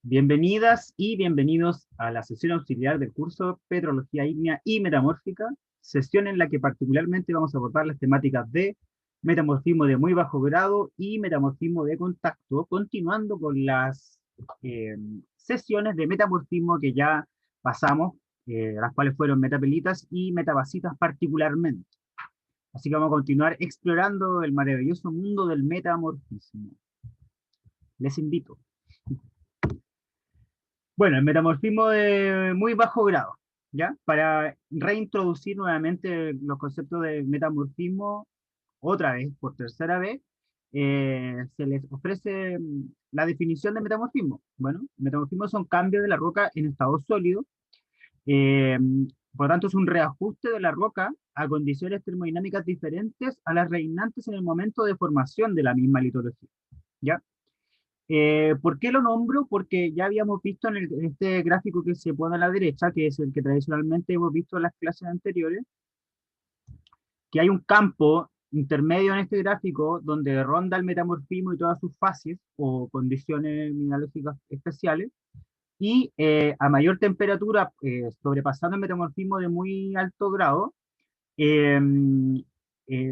Bienvenidas y bienvenidos a la sesión auxiliar del curso Petrología Ígnea y Metamórfica, sesión en la que particularmente vamos a abordar las temáticas de metamorfismo de muy bajo grado y metamorfismo de contacto, continuando con las sesiones de metamorfismo que ya pasamos, las cuales fueron metapelitas y metabasitas particularmente. Así que vamos a continuar explorando el maravilloso mundo del metamorfismo. Les invito. Bueno, el metamorfismo de muy bajo grado, ¿ya? Para reintroducir nuevamente los conceptos de metamorfismo, otra vez, por tercera vez, se les ofrece la definición de metamorfismo. Bueno, metamorfismo son cambios de la roca en estado sólido, eh, por lo tanto es un reajuste de la roca a condiciones termodinámicas diferentes a las reinantes en el momento de formación de la misma litología, ¿ya? ¿Por qué lo nombro? Porque ya habíamos visto en este gráfico que se pone a la derecha, que es el que tradicionalmente hemos visto en las clases anteriores, que hay un campo intermedio en este gráfico donde ronda el metamorfismo y todas sus fases o condiciones mineralógicas especiales, y a mayor temperatura, sobrepasando el metamorfismo de muy alto grado, eh,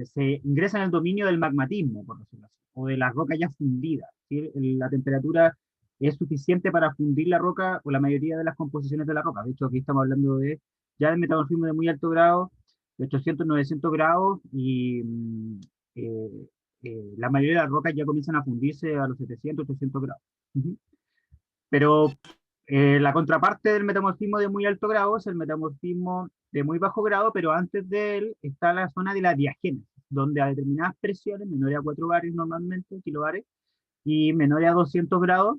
se ingresa en el dominio del magmatismo, por decirlo así, o de la roca ya fundida, ¿sí? La temperatura es suficiente para fundir la roca o la mayoría de las composiciones de la roca. De hecho, aquí estamos hablando de ya de metamorfismo de muy alto grado, de 800, 900 grados, y la mayoría de las rocas ya comienzan a fundirse a los 700, 800 grados. Ujú. Pero la contraparte del metamorfismo de muy alto grado es el metamorfismo de muy bajo grado, pero antes de él está la zona de la diagénesis, donde a determinadas presiones, menores a 4 bares normalmente, kilobares, y menores a 200 grados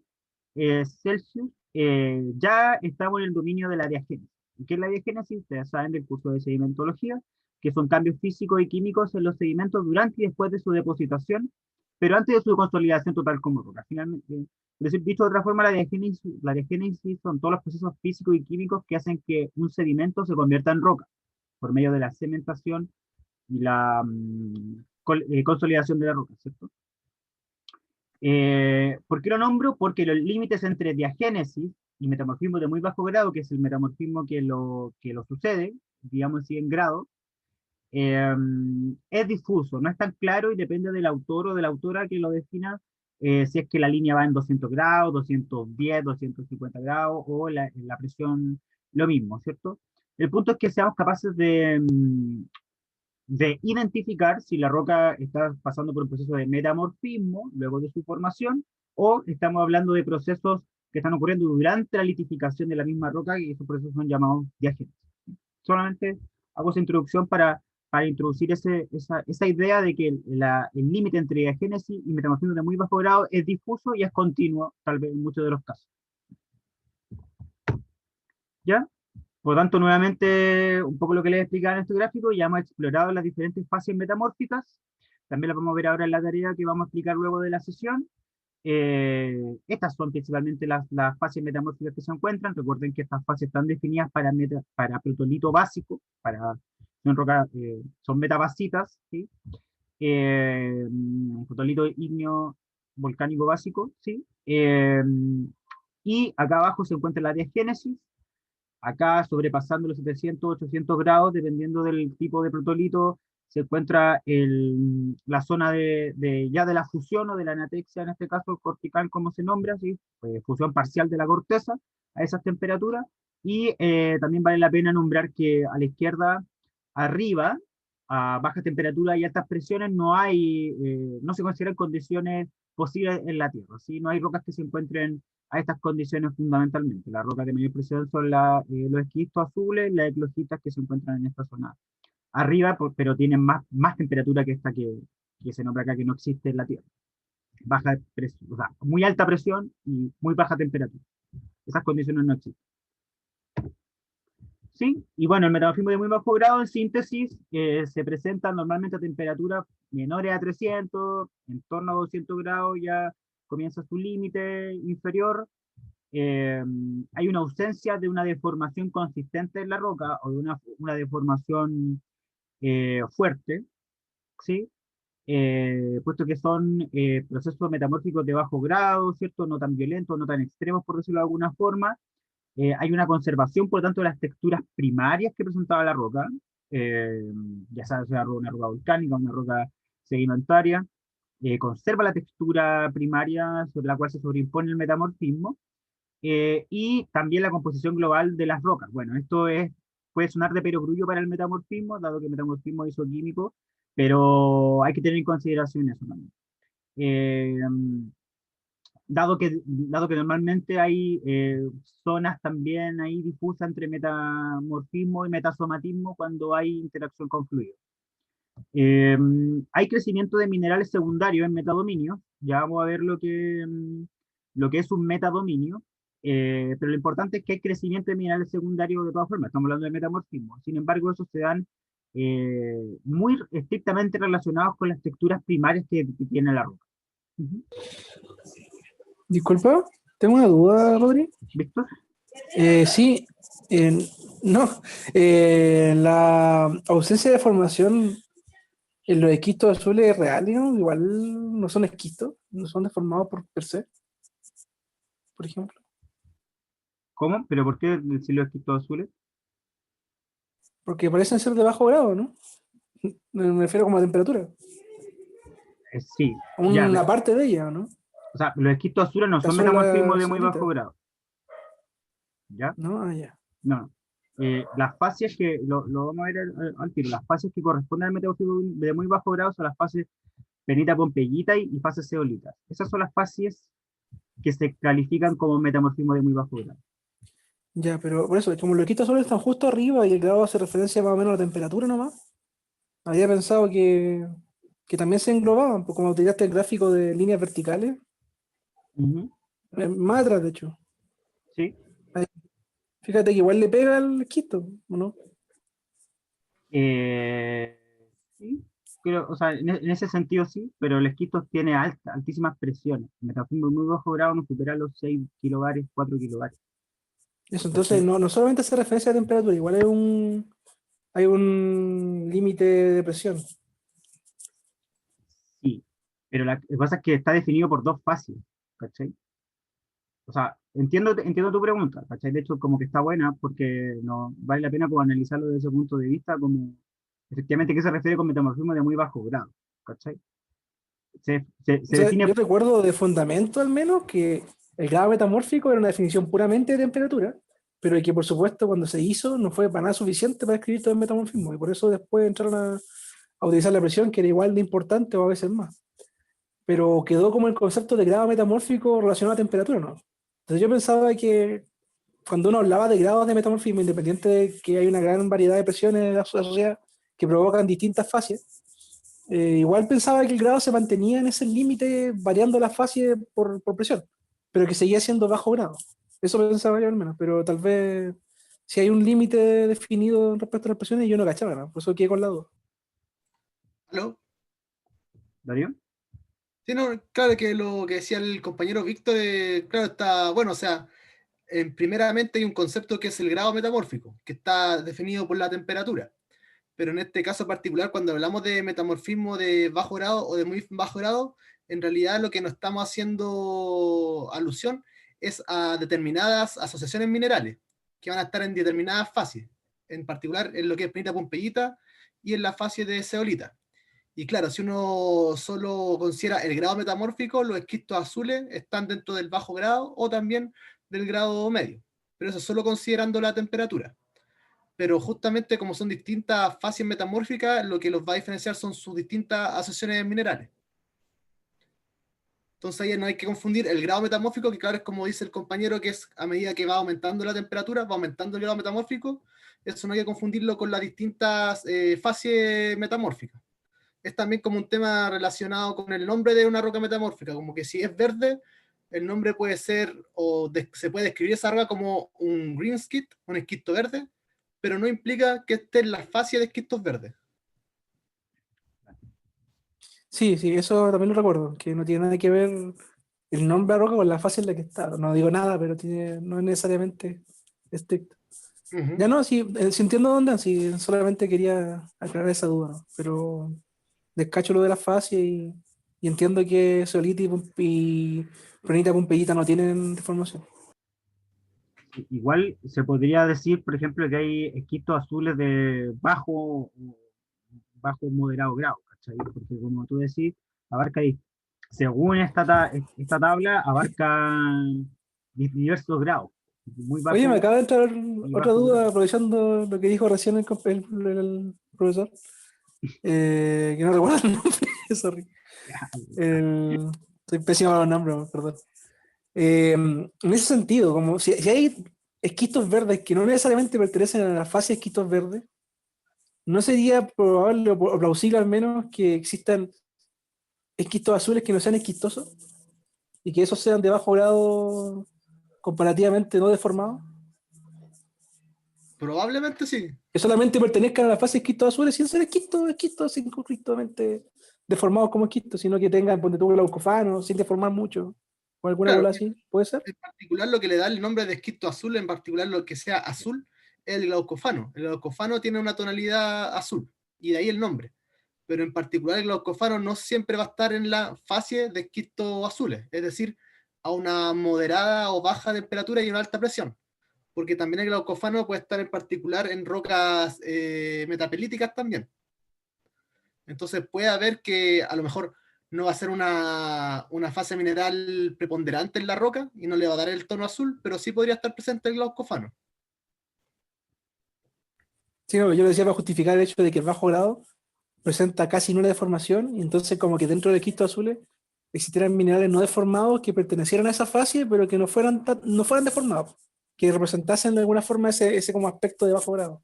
Celsius, ya estamos en el dominio de la diagénesis. ¿Qué es la diagénesis? Ustedes saben del curso de sedimentología, que son cambios físicos y químicos en los sedimentos durante y después de su depositación, pero antes de su consolidación total como roca. Finalmente, dicho de otra forma, la diagénesis son todos los procesos físicos y químicos que hacen que un sedimento se convierta en roca, por medio de la cementación y la consolidación de la roca, ¿cierto? ¿Por qué lo nombro? Porque los límites entre diagénesis y metamorfismo de muy bajo grado, que es el metamorfismo que lo sucede, digamos así en grado, eh, es difuso, no es tan claro y depende del autor o de la autora que lo defina, si es que la línea va en 200 grados, 210, 250 grados o la presión lo mismo, ¿cierto? El punto es que seamos capaces de identificar si la roca está pasando por un proceso de metamorfismo luego de su formación, o estamos hablando de procesos que están ocurriendo durante la litificación de la misma roca, y esos procesos son llamados diagénesis. Solamente hago esa introducción para introducir esa idea de que el límite entre diagénesis y metamorfismo de muy bajo grado es difuso y es continuo, tal vez en muchos de los casos. ¿Ya? Por lo tanto, nuevamente, un poco lo que les explicaba en este gráfico, ya hemos explorado las diferentes fases metamórficas, también las vamos a ver ahora en la tarea que vamos a explicar luego de la sesión. Estas son principalmente las fases metamórficas que se encuentran. Recuerden que estas fases están definidas para protolito básico, son metabasitas, ¿sí? Protolito ígneo volcánico básico, ¿sí? Y acá abajo se encuentra la diagénesis. Acá, sobrepasando los 700, 800 grados, dependiendo del tipo de protolito, se encuentra la zona ya de la fusión o de la anatexia, en este caso cortical, como se nombra, ¿sí? Fusión parcial de la corteza a esas temperaturas. Y también vale la pena nombrar que a la izquierda, arriba, a bajas temperaturas y altas presiones, no se consideran condiciones posibles en la Tierra, ¿sí? No hay rocas que se encuentren a estas condiciones fundamentalmente. Las rocas de mayor presión son los esquistos azules, las eclogitas que se encuentran en esta zona arriba, pero tienen más temperatura que esta que se nombra acá, que no existe en la Tierra. Baja presión, o sea, muy alta presión y muy baja temperatura. Esas condiciones no existen. ¿Sí? Y bueno, el metamorfismo de muy bajo grado, en síntesis, se presenta normalmente a temperaturas menores a 300, en torno a 200 grados ya comienza su límite inferior. Hay una ausencia de una deformación consistente en la roca o de una deformación fuerte, ¿sí? puesto que son procesos metamórficos de bajo grado, ¿cierto? No tan violentos, no tan extremos, por decirlo de alguna forma. Hay una conservación, por lo tanto, de las texturas primarias que presentaba la roca, eh, ya sea una roca volcánica, una roca sedimentaria, conserva la textura primaria sobre la cual se sobreimpone el metamorfismo, y también la composición global de las rocas. Bueno, puede sonar de perogrullo para el metamorfismo, dado que el metamorfismo es isoquímico, pero hay que tener en consideración eso también. Eh, dado que normalmente hay zonas también ahí difusas entre metamorfismo y metasomatismo cuando hay interacción con fluidos. Eh, Hay crecimiento de minerales secundarios en metadominios, ya vamos a ver lo que es un metadominio, pero lo importante es que hay crecimiento de minerales secundarios de todas formas, estamos hablando de metamorfismo. Sin embargo, esos se dan muy estrictamente relacionados con las texturas primarias que tiene la roca. Ujú. Disculpa, tengo una duda, Rodri. ¿Víctor? Sí, no. La ausencia de formación en los esquistos azules es real, ¿no? Igual no son esquistos, no son deformados por per se, por ejemplo. ¿Cómo? ¿Pero por qué decir los esquistos azules? Porque parecen ser de bajo grado, ¿no? Me refiero como a temperatura. Sí, ya, Una parte de ella, ¿no? o sea, los esquistos azules no Está son sobre metamorfismo la de muy bajo ceolita, grado, ¿ya? ¿no? Ah, ya. No. Las fases lo vamos a ver al tiro, las fases que corresponden al metamorfismo de muy bajo grado son las fases penita pompeyita y fases zeolitas. Esas son las fases que se califican como metamorfismo de muy bajo grado. Ya, pero por eso, como los esquistos azules están justo arriba y el grado hace referencia más o menos a la temperatura nomás, había pensado que también se englobaban, pues como utilizaste el gráfico de líneas verticales, Ujú. más atrás, de hecho. Sí. Ahí. Fíjate que igual le pega al esquisto, ¿o no? Eh, sí, o sea, en ese sentido sí, pero el esquisto tiene altísimas presiones. El metamorfismo de muy bajo grado no supera los 6 kilobares, 4 kilobares. Eso, entonces ¿Cachai? no solamente hace referencia a temperatura, igual hay un límite de presión. Sí, pero lo que pasa es que está definido por dos fases, ¿cachai? O sea, entiendo tu pregunta, ¿cachai? De hecho, como que está buena porque no vale la pena como analizarlo desde ese punto de vista, como efectivamente qué se refiere con metamorfismo de muy bajo grado, ¿cachai? Se O sea, yo define, recuerdo de fundamento al menos que el grado metamórfico era una definición puramente de temperatura, pero que por supuesto cuando se hizo no fue para nada suficiente para escribir todo el metamorfismo, y por eso después entraron a utilizar la presión, que era igual de importante o a veces más. Pero quedó como el concepto de grado metamórfico relacionado a temperatura, ¿no? Entonces yo pensaba que cuando uno hablaba de grados de metamorfismo, independiente de que hay una gran variedad de presiones asociadas que provocan distintas fases, igual pensaba que el grado se mantenía en ese límite variando la fase por presión, pero que seguía siendo bajo grado. Eso pensaba yo al menos, pero tal vez si hay un límite definido respecto a las presiones, yo no cachaba, ¿no? Por eso quedé con la duda. ¿Aló? ¿Darío? Sí, no, claro que lo que decía el compañero Víctor, claro, está, bueno, o sea, primeramente hay un concepto que es el grado metamórfico, que está definido por la temperatura. Pero en este caso particular, cuando hablamos de metamorfismo de bajo grado o de muy bajo grado, en realidad lo que nos estamos haciendo alusión es a determinadas asociaciones minerales que van a estar en determinadas fases, en particular en lo que es penita pompeyita y en la fase de zeolita. Y claro, si uno solo considera el grado metamórfico, los esquistos azules están dentro del bajo grado o también del grado medio, pero eso solo considerando la temperatura. Pero justamente como son distintas fases metamórficas, lo que los va a diferenciar son sus distintas asociaciones minerales. Entonces ahí no hay que confundir el grado metamórfico, que claro es como dice el compañero, que es a medida que va aumentando la temperatura, va aumentando el grado metamórfico. Eso no hay que confundirlo con las distintas fases metamórficas. Es también como un tema relacionado con el nombre de una roca metamórfica, como que si es verde, el nombre puede ser, se puede describir esa roca como un green schist, un esquisto verde, pero no implica que esté en la fascia de esquistos verdes. Sí, sí, eso también lo recuerdo, que no tiene nada que ver el nombre de la roca con la fase en la que está. No digo nada, pero no es necesariamente estricto. Ujú. Ya no, sí, sí entiendo dónde, sí, solamente quería aclarar esa duda, ¿no? Pero descacho lo de la fase y entiendo que Zeolite y Prenita Pompeyita no tienen deformación. Igual se podría decir, por ejemplo, que hay esquistos azules de bajo moderado grado, ¿cachai? Porque como tú decís, abarca, según esta tabla, abarca diversos grados, muy Oye, me bajo acaba de entrar y otra bajo duda grado. aprovechando lo que dijo recién el profesor, que no recuerdo el nombre, sorry. Estoy pésimo con los nombres, perdón. En ese sentido, como si hay esquistos verdes que no necesariamente pertenecen a la fase de esquistos verdes, ¿no sería probable o plausible al menos que existan esquistos azules que no sean esquistosos y que esos sean de bajo grado comparativamente no deformados? Probablemente sí. Que solamente pertenezcan a la fase de esquistos azules sin ser esquistos circunscriptamente deformados como esquistos, sino que tengan, ponte tú, glaucofanos, sin deformar mucho, o alguna Claro, bola así, ¿puede ser? en particular lo que le da el nombre de esquisto azul, en particular lo que sea azul, es el glaucofano. El glaucofano tiene una tonalidad azul, y de ahí el nombre. Pero en particular el glaucofano no siempre va a estar en la fase de esquistos azules, es decir, a una moderada o baja temperatura y una alta presión. Porque también el glaucofano puede estar en particular en rocas metapelíticas también. Entonces puede haber que a lo mejor no va a ser una fase mineral preponderante en la roca y no le va a dar el tono azul, pero sí podría estar presente el glaucofano. Sí, no, yo lo decía para justificar el hecho de que el bajo grado presenta casi nula deformación, y entonces como que dentro de esquistos azules existieran minerales no deformados que pertenecieran a esa fase, pero que no fueran deformados, que representasen de alguna forma ese como aspecto de bajo grado.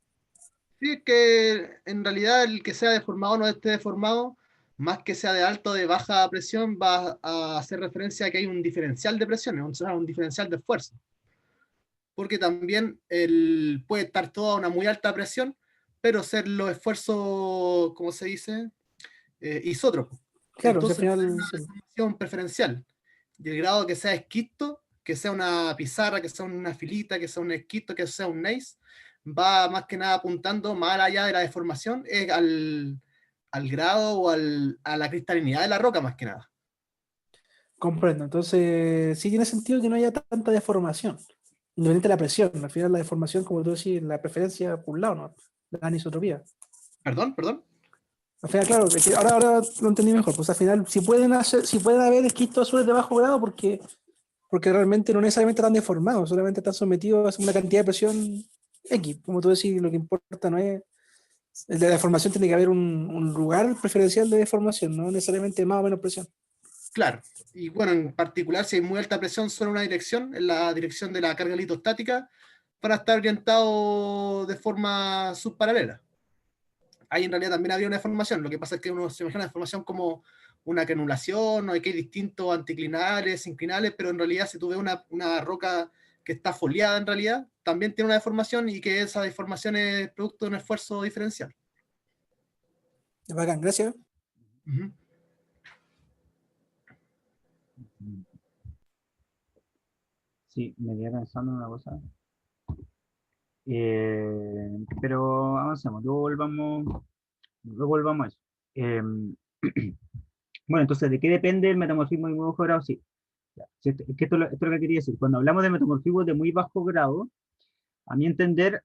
Sí, es que en realidad el que sea deformado o no esté deformado, más que sea de alta o de baja presión, va a hacer referencia a que hay un diferencial de presiones, o sea, un diferencial de esfuerzo. Porque también puede estar todo a una muy alta presión, pero ser los esfuerzos, ¿cómo se dice? Isótropos. Claro, si al Entonces no hay final, una sí. deformación preferencial. Y el grado que sea esquisto, que sea una pizarra, que sea una filita, que sea un esquisto, que sea un gneiss, va más que nada apuntando más allá de la deformación, al grado o a la cristalinidad de la roca más que nada. Comprendo. Entonces, sí tiene sentido que no haya tanta deformación, independiente de la presión. Al final, la deformación, como tú decís, la preferencia por un lado, ¿no? La anisotropía. Perdón, perdón. Al final, claro, es que ahora lo entendí mejor. Pues al final, si pueden haber esquistos azules de bajo grado, porque realmente no necesariamente están deformados, solamente están sometidos a una cantidad de presión X. Como tú decís, lo que importa no es. El de la deformación tiene que haber un lugar preferencial de deformación, no necesariamente más o menos presión. Claro. Y bueno, en particular, si hay muy alta presión solo en una dirección, en la dirección de la carga litostática, para estar orientado de forma subparalela. Ahí en realidad también había una deformación. Lo que pasa es que uno se imagina la deformación como una granulación, o que hay distintos anticlinales, inclinales, pero en realidad si tú ves una roca que está foliada en realidad, también tiene una deformación y que esa deformación es producto de un esfuerzo diferencial. Es bacán, gracias. Ujú. Sí, me quedé pensando en una cosa. Pero avancemos, luego volvamos a eso. Bueno, entonces, ¿de qué depende el metamorfismo de muy bajo grado? Sí, ya. Sí, es que esto es lo que quería decir. Cuando hablamos de metamorfismo de muy bajo grado, a mi entender,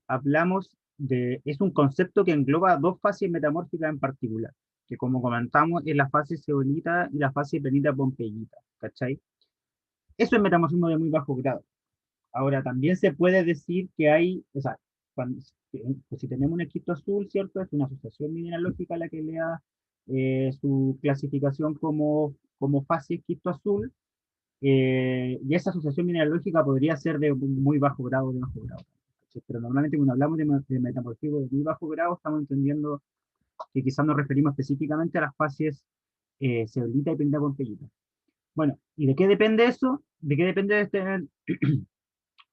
es un concepto que engloba dos fases metamórficas en particular, que como comentamos es la fase zeolita y la fase penita pompeyita, ¿cachai? Eso es metamorfismo de muy bajo grado. Ahora, también se puede decir que hay, o sea, pues si tenemos un esquisto azul, ¿cierto? Es una asociación mineralógica la que le da su clasificación como fase esquisto azul, y esa asociación mineralógica podría ser de muy bajo grado o de bajo grado. ¿Cachai? Pero normalmente cuando hablamos de metamorfismo de muy bajo grado, estamos entendiendo que quizás nos referimos específicamente a las fases zeolita y penita pompeyita. Bueno, ¿y de qué depende eso? ¿De qué depende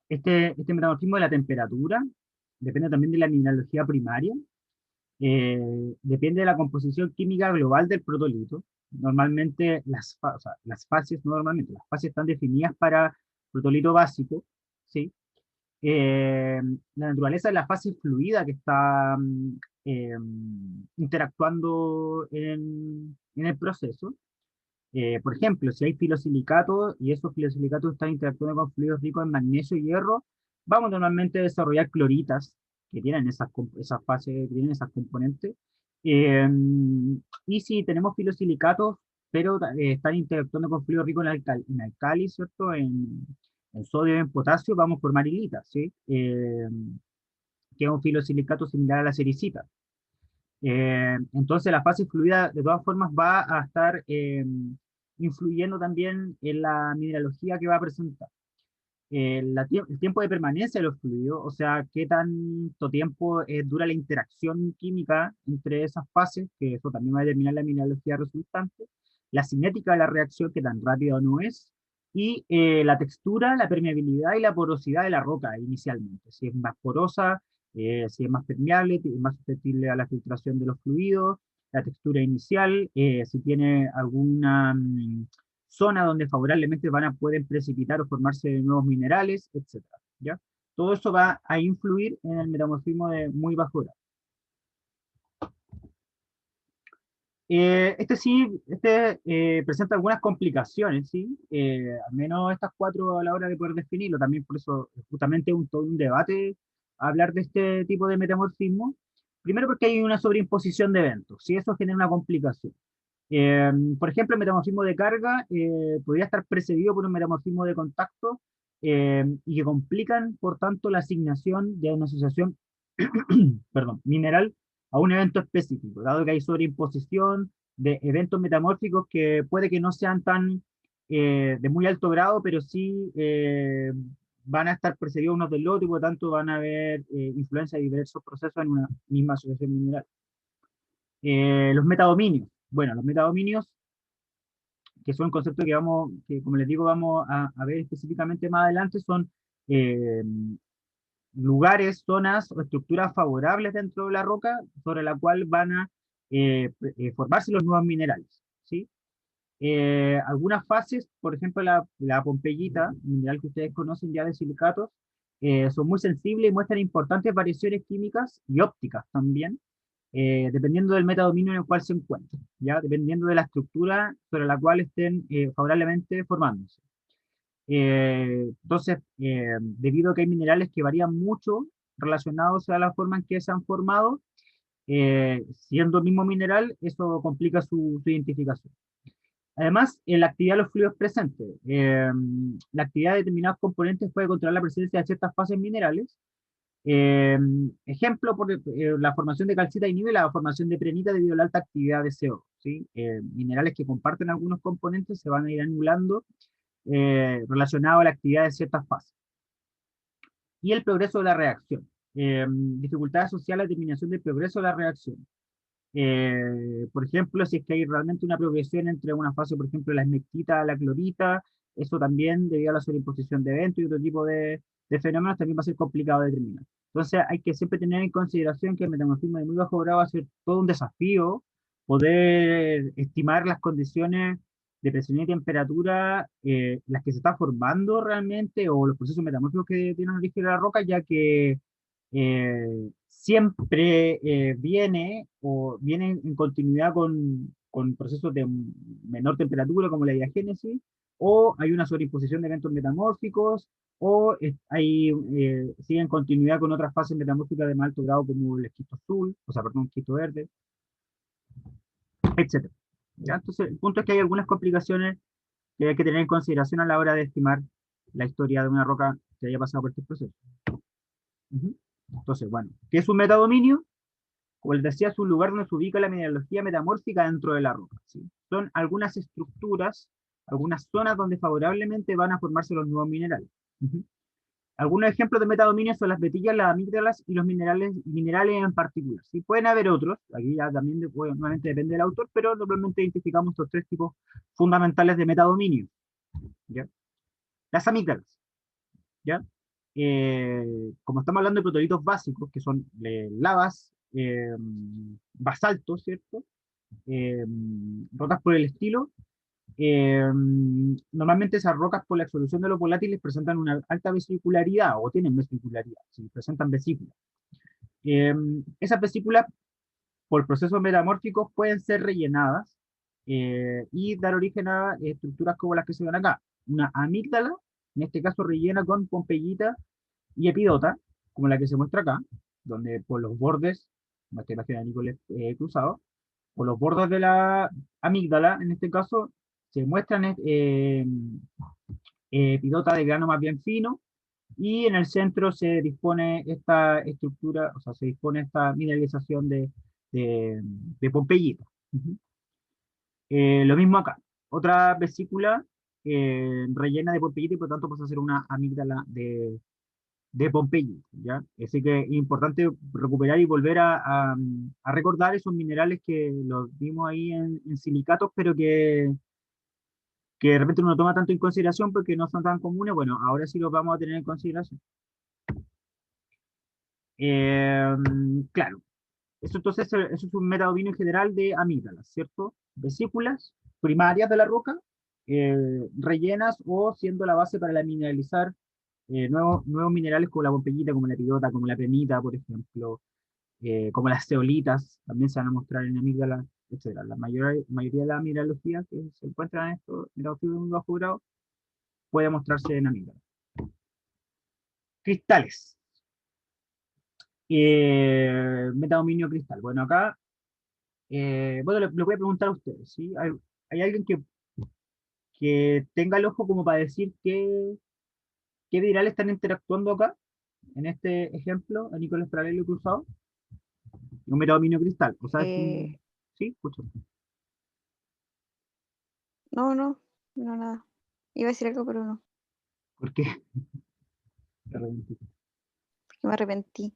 este metamorfismo? De la temperatura? Depende también de la mineralogía primaria, depende de la composición química global del protolito. Normalmente o sea, las fases, no normalmente, las fases están definidas para protolito básico, ¿sí? La naturaleza de la fase fluida que está interactuando en el proceso. Por ejemplo, si hay filosilicatos y esos filosilicatos están interactuando con fluidos ricos en magnesio y hierro, vamos normalmente a desarrollar cloritas que tienen esas fases, que tienen esas componentes. Eh, y si tenemos filosilicatos, pero están interactuando con fluidos ricos en alcali, ¿cierto? En sodio y en potasio, vamos por marilitas, ¿sí? Que es un filosilicato similar a la sericita. Entonces la fase fluida de todas formas va a estar influyendo también en la mineralogía que va a presentar. El tiempo de permanencia de los fluidos, o sea, qué tanto tiempo dura la interacción química entre esas fases, que eso también va a determinar la mineralogía resultante, la cinética de la reacción, qué tan rápido no es, y la textura, la permeabilidad y la porosidad de la roca inicialmente, si es más porosa, si es más permeable, es más susceptible a la filtración de los fluidos, la textura inicial, si tiene alguna zona donde favorablemente pueden precipitar o formarse nuevos minerales, etcétera, ¿ya? Todo eso va a influir en el metamorfismo de muy bajo grado. Presenta algunas complicaciones, ¿sí? Al menos estas cuatro a la hora de poder definirlo, también por eso justamente todo un debate hablar de este tipo de metamorfismo. Primero porque hay una sobreimposición de eventos, ¿sí? Eso genera una complicación. Por ejemplo, el metamorfismo de carga podría estar precedido por un metamorfismo de contacto y que complican, por tanto, la asignación de una asociación perdón, mineral a un evento específico, dado que hay sobreimposición de eventos metamórficos que puede que no sean tan de muy alto grado, pero sí van a estar precedidos unos del otro y por lo tanto van a haber influencia de diversos procesos en una misma asociación mineral. Los metadominios. Bueno, los metadominios, que son conceptos que como les digo, vamos a ver específicamente más adelante, son eh, lugares, zonas o estructuras favorables dentro de la roca sobre la cual van a formarse los nuevos minerales, ¿sí? Algunas fases, por ejemplo, la pompeyita, mineral que ustedes conocen ya de silicatos, son muy sensibles y muestran importantes variaciones químicas y ópticas también, dependiendo del metadominio en el cual se encuentren, ¿ya? Dependiendo de la estructura sobre la cual estén favorablemente formándose. Entonces, debido a que hay minerales que varían mucho relacionados a la forma en que se han formado, siendo el mismo mineral, eso complica su identificación. Además, en la actividad de los fluidos presentes, la actividad de determinados componentes puede controlar la presencia de ciertas fases minerales. Ejemplo, la formación de calcita inhibe la formación de prehnita debido a la alta actividad de CO, ¿sí? Minerales que comparten algunos componentes se van a ir anulando relacionado a la actividad de ciertas fases. Y el progreso de la reacción. Dificultad asociada a la determinación del progreso de la reacción. Por ejemplo, si es que hay realmente una progresión entre una fase, por ejemplo, la esmectita a la clorita, eso también, debido a la sobreimposición de eventos y otro tipo de fenómenos, también va a ser complicado de determinar. Entonces, hay que siempre tener en consideración que el metamorfismo de muy bajo grado va a ser todo un desafío poder estimar las condiciones de presión y temperatura, las que se está formando realmente, o los procesos metamórficos que tienen origen de la roca, ya que siempre viene en continuidad con procesos de menor temperatura como la diagénesis, o hay una sobreimposición de eventos metamórficos, o sigue en continuidad con otras fases metamórficas de más alto grado como el esquisto azul, o sea, perdón, esquisto verde, etc. ¿Ya? Entonces, el punto es que hay algunas complicaciones que hay que tener en consideración a la hora de estimar la historia de una roca que haya pasado por estos procesos. Uh-huh. Entonces, bueno, ¿qué es un metadominio? Como les decía, es un lugar donde se ubica la mineralogía metamórfica dentro de la roca, ¿sí? Son algunas estructuras, algunas zonas donde favorablemente van a formarse los nuevos minerales. Uh-huh. Algunos ejemplos de metadominios son las vetillas, las amígdalas y los minerales en particular. ¿Sí? Pueden haber otros, aquí ya también nuevamente depende del autor, pero normalmente identificamos estos tres tipos fundamentales de metadominio. ¿Ya? Las amígdalas, ¿ya? Como estamos hablando de protolitos básicos, que son lavas, basaltos, ¿cierto? Rocas por el estilo. Normalmente esas rocas por la exolución de los volátiles presentan una alta vesicularidad o tienen vesicularidad, ¿sí? Presentan vesículas. Esas vesículas por procesos metamórficos pueden ser rellenadas y dar origen a estructuras como las que se ven acá. Una amígdala, en este caso rellena con pompeyita y epidota, como la que se muestra acá, donde por los bordes, en esta imagen de Nicolet cruzado, por los bordes de la amígdala, en este caso, se muestran epidota de grano más bien fino, y en el centro se dispone esta estructura, o sea, se dispone esta mineralización de Pompeyita. Ujú. Lo mismo acá. Otra vesícula rellena de Pompeyita y por tanto pasa a ser una amígdala de Pompeyita, ¿ya? Así que es importante recuperar y volver a recordar esos minerales que los vimos ahí en silicatos, pero que de repente uno no toma tanto en consideración porque no son tan comunes. Bueno, ahora sí los vamos a tener en consideración. Claro, eso es un metadominio general de amígdalas, ¿cierto? Vesículas primarias de la roca, rellenas o siendo la base para mineralizar nuevos minerales como la pompeyita, como la epidota, como la penita, por ejemplo, como las zeolitas, también se van a mostrar en amígdalas, etcétera. La mayoría de la mineralogía que se encuentra en estos mineralogios de muy bajo grado puede mostrarse en amígdalas. Cristales. Metadominio cristal. Bueno, acá, bueno, le voy a preguntar a ustedes, ¿sí? ¿Hay alguien que tenga el ojo como para decir qué minerales están interactuando acá? En este ejemplo, a Nicolás paralelo cruzado, un metadominio cristal. O sea, Eh, sí, escucho. no, no, no, nada. Iba a decir algo, pero no, ¿Por qué? Me arrepentí. porque me arrepentí.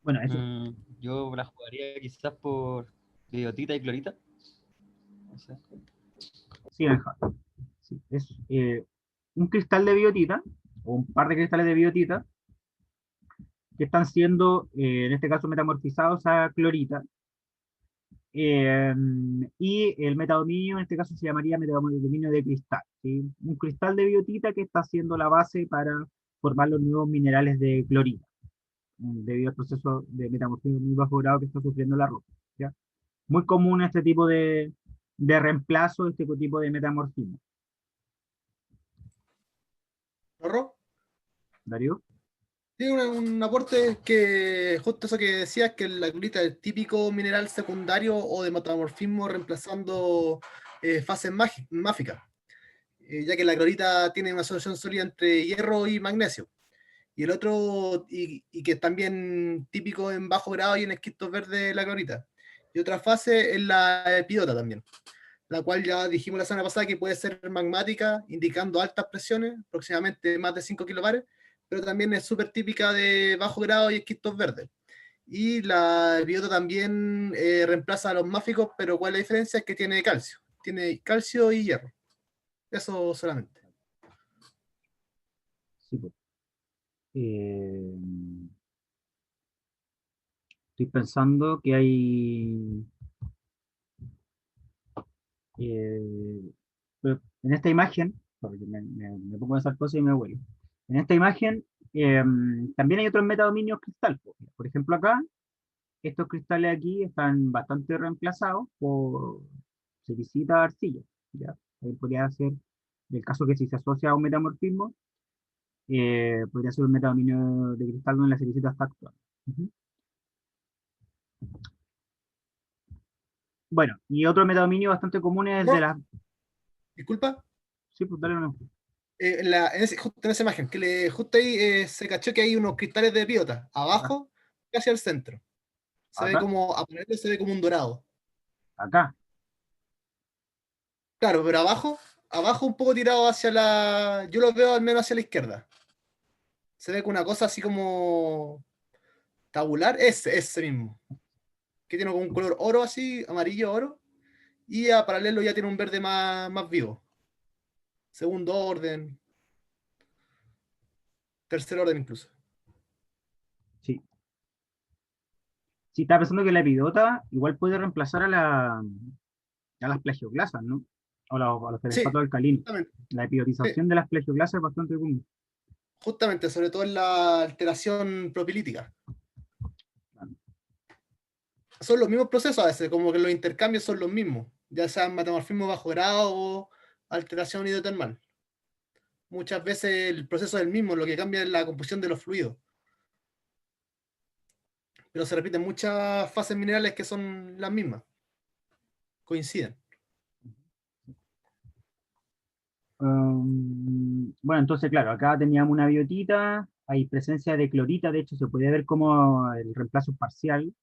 Bueno, eso, Yo la jugaría quizás por biotita y clorita. No sé. sí, Benja. Sí, es un cristal de biotita, o un par de cristales de biotita, que están siendo, en este caso, metamorfizados a clorita. Y el metadominio, en este caso, se llamaría metadominio de cristal, ¿sí? Un cristal de biotita que está siendo la base para formar los nuevos minerales de clorita, debido al proceso de metamorfismo muy bajo grado que está sufriendo la roca, ¿ya? Muy común este tipo de reemplazo, este tipo de metamorfismo. ¿Rorro? ¿Darío? Sí, un aporte que justo eso que decías, que la clorita es el típico mineral secundario o de metamorfismo reemplazando fases máficas, ya que la clorita tiene una solución sólida entre hierro y magnesio. Y el otro, y que es también típico en bajo grado y en esquistos verdes la clorita. Y otra fase es la epidota también, la cual ya dijimos la semana pasada que puede ser magmática, indicando altas presiones, aproximadamente más de 5 kilobares, pero también es súper típica de bajo grado y esquistos verdes. Y la biota también reemplaza a los máficos, pero ¿cuál es la diferencia? Es que tiene calcio. Tiene calcio y hierro. Eso solamente. Sí, pues. Eh, Estoy pensando que hay... en esta imagen, porque me pongo a esas cosas y me vuelvo. En esta imagen también hay otros metadominios cristal. Por ejemplo, acá, estos cristales aquí están bastante reemplazados por silicita arcilla. ¿Ya? Ahí podría ser, el caso que si se asocia a un metamorfismo, podría ser un metadominio de cristal donde la silicita está actual. Ujú. Bueno, y otro metadominio bastante común es el de ¿No? las... Disculpa. Sí, pues dale una... Justo en esa imagen, justo ahí se cachó que hay unos cristales de biota, Acá, abajo, casi al centro. Se ve acá, como, a ponerle se ve como un dorado. acá. Claro, pero abajo un poco tirado hacia la. Yo lo veo al menos hacia la izquierda. Se ve con una cosa así como tabular, ese mismo. Que tiene como un color oro así, amarillo oro. Y a paralelo ya tiene un verde más vivo. Segundo orden, tercer orden incluso. Sí. Sí, estaba pensando que la epidota igual puede reemplazar a las plagioclasas, ¿no? O a los Sí, felespatos alcalinos. justamente. La Sí, epidotización de las plagioclasas es bastante común. justamente, sobre todo en la alteración propilítica. son los mismos procesos a veces, como que los intercambios son los mismos, ya sean metamorfismo bajo grado o alteración hidrotermal. Muchas veces el proceso es el mismo, lo que cambia es la composición de los fluidos. Pero se repiten muchas fases minerales que son las mismas, coinciden. Bueno, entonces, claro, acá teníamos una biotita, hay presencia de clorita, de hecho se puede ver como el reemplazo parcial.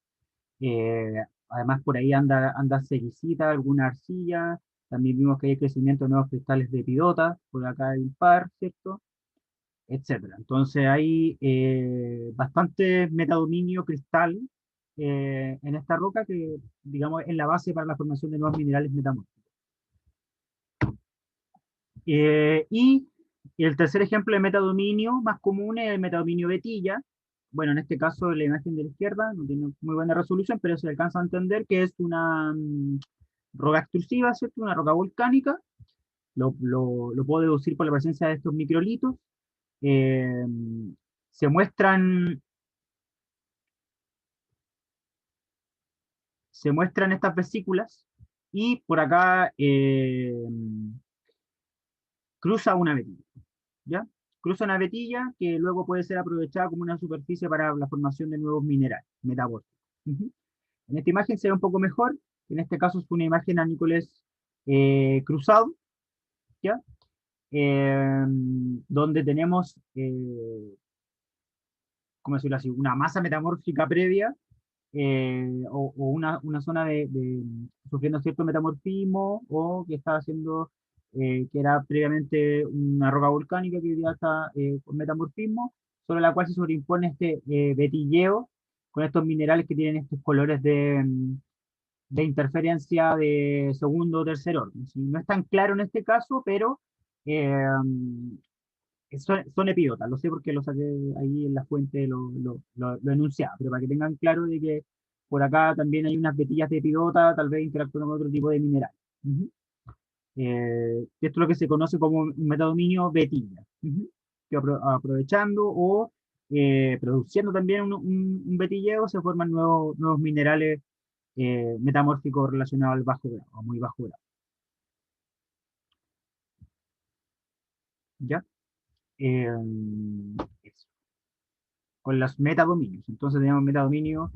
eh, Además, por ahí anda celicita, alguna arcilla. También vimos que hay crecimiento de nuevos cristales de epidota, por acá hay un par, ¿cierto? Etcétera. Entonces hay bastante metadominio cristal en esta roca que, digamos, es la base para la formación de nuevos minerales metamórficos. Y el tercer ejemplo de metadominio más común es el metadominio vetilla. Bueno, en este caso la imagen de la izquierda no tiene muy buena resolución, pero se alcanza a entender que es una roca extrusiva, ¿cierto? Una roca volcánica. Lo puedo deducir por la presencia de estos microlitos. Eh, se muestran estas vesículas y por acá cruza una vetilla, ¿ya? Cruza una vetilla que luego puede ser aprovechada como una superficie para la formación de nuevos minerales metamórficos. Ujú. En esta imagen se ve un poco mejor, en este caso es una imagen anícoles cruzado, ¿ya? Donde tenemos, ¿cómo decirlo así?, una masa metamórfica previa o una zona sufriendo cierto metamorfismo o que estaba haciendo, que era previamente una roca volcánica que hoy día está con metamorfismo, sobre la cual se sobreimpone este vetilleo con estos minerales que tienen estos colores de interferencia de segundo o tercer orden. ¿Sí? No es tan claro en este caso, pero eh, son epidotas, lo sé porque lo saqué ahí en la fuente, lo enunciaba, pero para que tengan claro de que por acá también hay unas vetillas de epidota, tal vez interactuando con otro tipo de mineral. Ujú. Esto es lo que se conoce como un metadominio vetilla, ujú, que aprovechando o produciendo también un vetilleo se forman nuevos minerales metamórficos relacionados al bajo grado, o muy bajo grado. ¿Ya? Eh, Eso. Con los metadominios. Entonces tenemos metadominio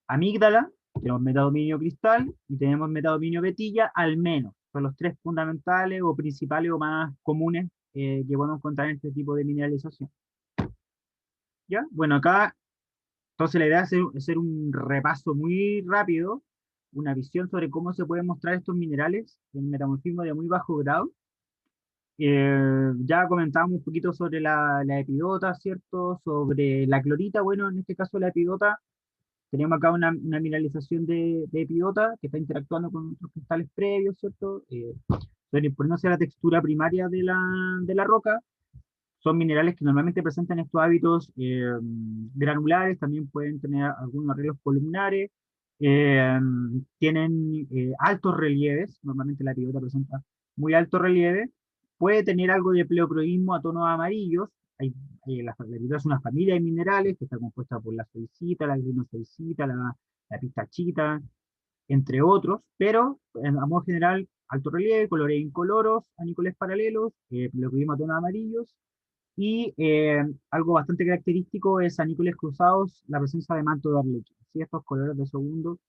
amígdala, tenemos metadominio cristal y tenemos metadominio vetilla, al menos. Son los tres fundamentales o principales o más comunes que podemos encontrar en este tipo de mineralización. ¿Ya? Bueno, acá, entonces la idea es hacer un repaso muy rápido, una visión sobre cómo se pueden mostrar estos minerales en metamorfismo de muy bajo grado. Ya comentábamos un poquito sobre la epidota, ¿cierto? Sobre la clorita, bueno, en este caso la epidota, tenemos acá una mineralización de epidota que está interactuando con otros cristales previos, ¿cierto? Por no ser la textura primaria de la roca, son minerales que normalmente presentan estos hábitos granulares, también pueden tener algunos arreglos columnares, eh, tienen altos relieves, normalmente la epidota presenta muy alto relieve, puede tener algo de pleocroismo a tonos amarillos, la epidota es una familia de minerales que está compuesta por la solicita, la glinosolicita, la pistachita, entre otros, pero a modo general, alto relieve, colores incoloros, anícoles paralelos, pleocroismo a tonos amarillos, y algo bastante característico es anícoles cruzados, la presencia de manto de arlequín. ¿Sí? Estos colores de segundo,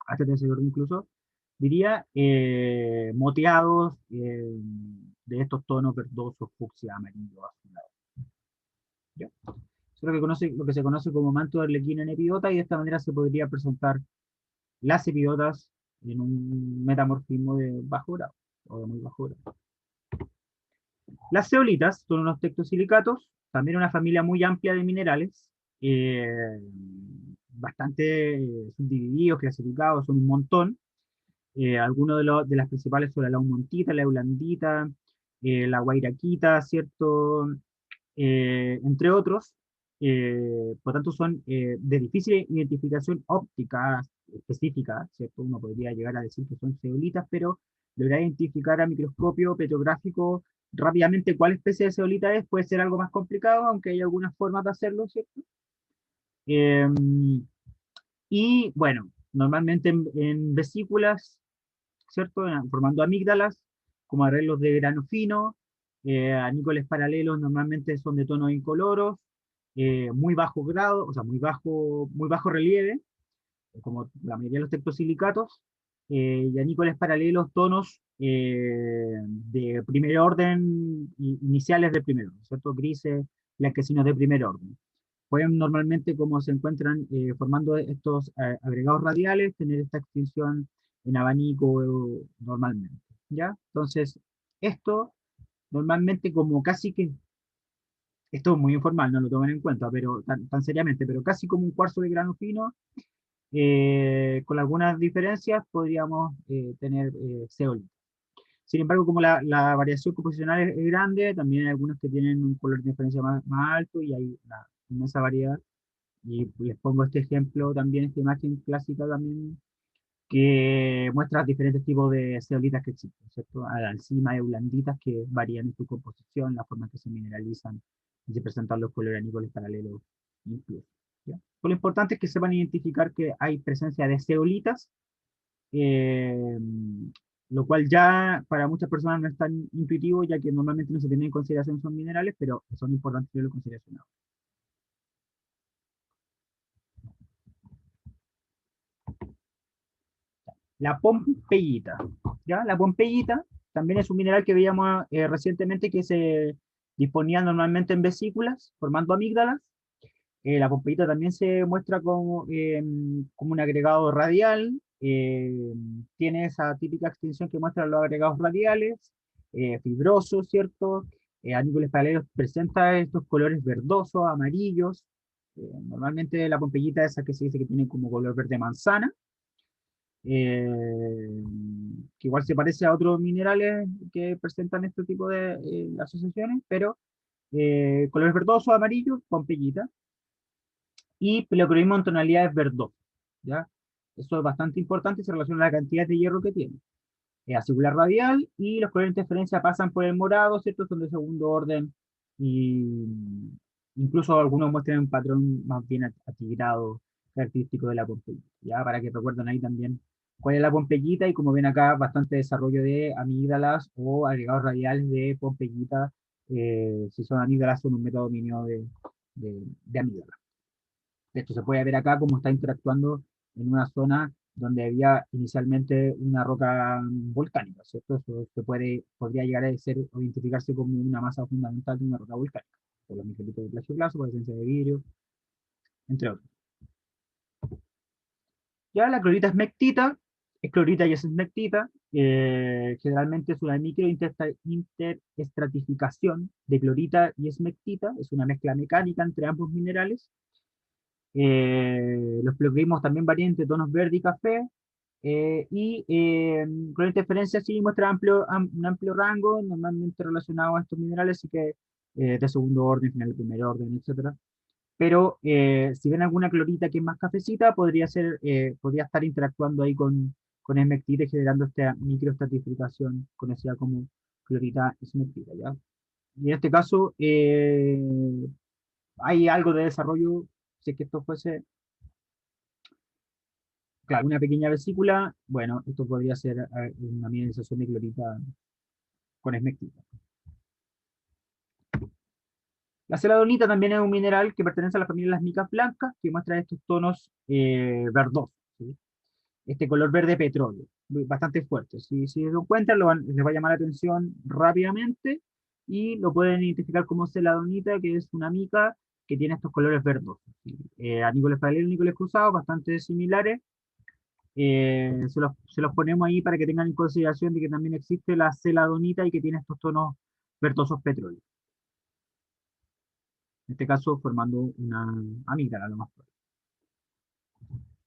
hasta tercer orden incluso, diría moteados de estos tonos verdosos, fucsia, amarillo, azulado. ¿Ya? Eso es lo que se conoce como manto de arlequín en epidota y de esta manera se podría presentar las epidotas en un metamorfismo de bajo grado o de muy bajo grado. Las zeolitas son unos tectosilicatos, también una familia muy amplia de minerales, bastante subdivididos, clasificados, son un montón. Algunos de las principales son la laumontita, la eulandita, la guairaquita, ¿cierto? Entre otros. Por tanto, son de difícil identificación óptica específica, ¿cierto? Uno podría llegar a decir que son zeolitas, pero lograr identificar a microscopio petrográfico rápidamente cuál especie de zeolita es puede ser algo más complicado, aunque hay algunas formas de hacerlo, ¿cierto? Y bueno, normalmente en vesículas, ¿cierto? Formando amígdalas, como arreglos de grano fino, anícoles paralelos normalmente son de tonos incoloros, muy bajo grado, o sea, muy bajo relieve, como la mayoría de los tectosilicatos, y anícoles paralelos, tonos de primer orden, iniciales de primer orden, ¿cierto? Grises, blanquecinos de primer orden. Pueden normalmente, como se encuentran formando estos agregados radiales, tener esta extinción en abanico normalmente, ¿ya? Entonces, esto normalmente como casi que, esto es muy informal, no lo tomen en cuenta, pero tan seriamente, pero casi como un cuarzo de grano fino, con algunas diferencias podríamos tener zeolitas. Sin embargo, como la variación composicional es grande, también hay algunos que tienen un color de diferencia más alto y hay una inmensa variedad. Y les pongo este ejemplo también, esta imagen clásica también, que muestra diferentes tipos de zeolitas que existen, ¿cierto? Encima eulanditas que varían en su composición, la forma en que se mineralizan y se presentan los colores anícoles paralelos incluso, ¿ya? Pues lo importante es que sepan identificar que hay presencia de zeolitas, eh, lo cual ya para muchas personas no es tan intuitivo, ya que normalmente no se tienen en consideración son minerales, pero son importantes tenerlo en consideración. La pompeyita, ¿ya? La pompeyita también es un mineral que veíamos recientemente que se disponía normalmente en vesículas, formando amígdalas. La pompeyita también se muestra como un agregado radial, tiene esa típica extensión que muestran los agregados radiales, fibrosos, ¿cierto? Anícoles paralelos presenta estos colores verdosos, amarillos. Normalmente la pompeyita es esa que se dice que tiene como color verde manzana, eh, que igual se parece a otros minerales que presentan este tipo de asociaciones, pero colores verdosos, amarillos, pompeyita, y pleocroismo en tonalidades verdosas, ¿ya? Eso es bastante importante y se relaciona a la cantidad de hierro que tiene. Acicular radial, y los colores de interferencia pasan por el morado, ¿cierto? Son de segundo orden, y incluso algunos muestran un patrón más bien atigrado, característico de la pompeyita, ¿ya? Para que recuerden ahí también cuál es la pompeyita, y como ven acá, bastante desarrollo de amígdalas o agregados radiales de pompeyita. Si son amígdalas, son un método dominio de amígdalas. De hecho, se puede ver acá cómo está interactuando en una zona donde había inicialmente una roca volcánica, ¿cierto? Eso podría llegar a ser o identificarse como una masa fundamental de una roca volcánica, por los microlitos de plagioclaso, por presencia de vidrio, entre otros. Ya la clorita esmectita, es clorita y es esmectita, generalmente es una interestratificación de clorita y esmectita, es una mezcla mecánica entre ambos minerales. Los pleocroismos también varían entre tonos verde y café, con interferencia sí muestra un amplio rango, normalmente relacionado a estos minerales, así que de segundo orden, final de primer orden, etcétera. Pero si ven alguna clorita que es más cafecita, podría estar interactuando ahí con esmectita y generando esta microestratificación conocida como clorita esmectita, ¿ya? Y en este caso, hay algo de desarrollo, si es que esto fuese, claro, una pequeña vesícula, bueno, esto podría ser una mineralización de clorita con esmectita. La celadonita también es un mineral que pertenece a la familia de las micas blancas, que muestra estos tonos verdosos, ¿sí? Este color verde petróleo, bastante fuerte. Si lo encuentran, les va a llamar la atención rápidamente, y lo pueden identificar como celadonita, que es una mica que tiene estos colores verdosos, ¿sí? Anícoles paralelos, anícoles cruzados, bastante similares. Se los ponemos ahí para que tengan en consideración de que también existe la celadonita y que tiene estos tonos verdosos petróleo. En este caso formando una amígdala, lo más probable.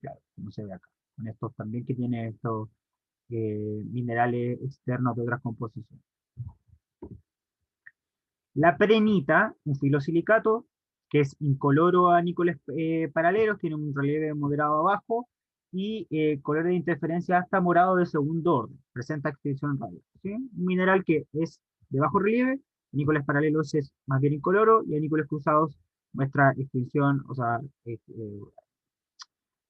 Claro, como se ve acá. Con estos también que tiene estos minerales externos de otras composiciones. La prehnita, un filosilicato, que es incoloro a nícoles paralelos, tiene un relieve moderado abajo, y color de interferencia hasta morado de segundo orden, presenta extinción radial, ¿sí? Un mineral que es de bajo relieve, nícoles paralelos es más bien incoloro, y a nícoles cruzados muestra extinción, o sea,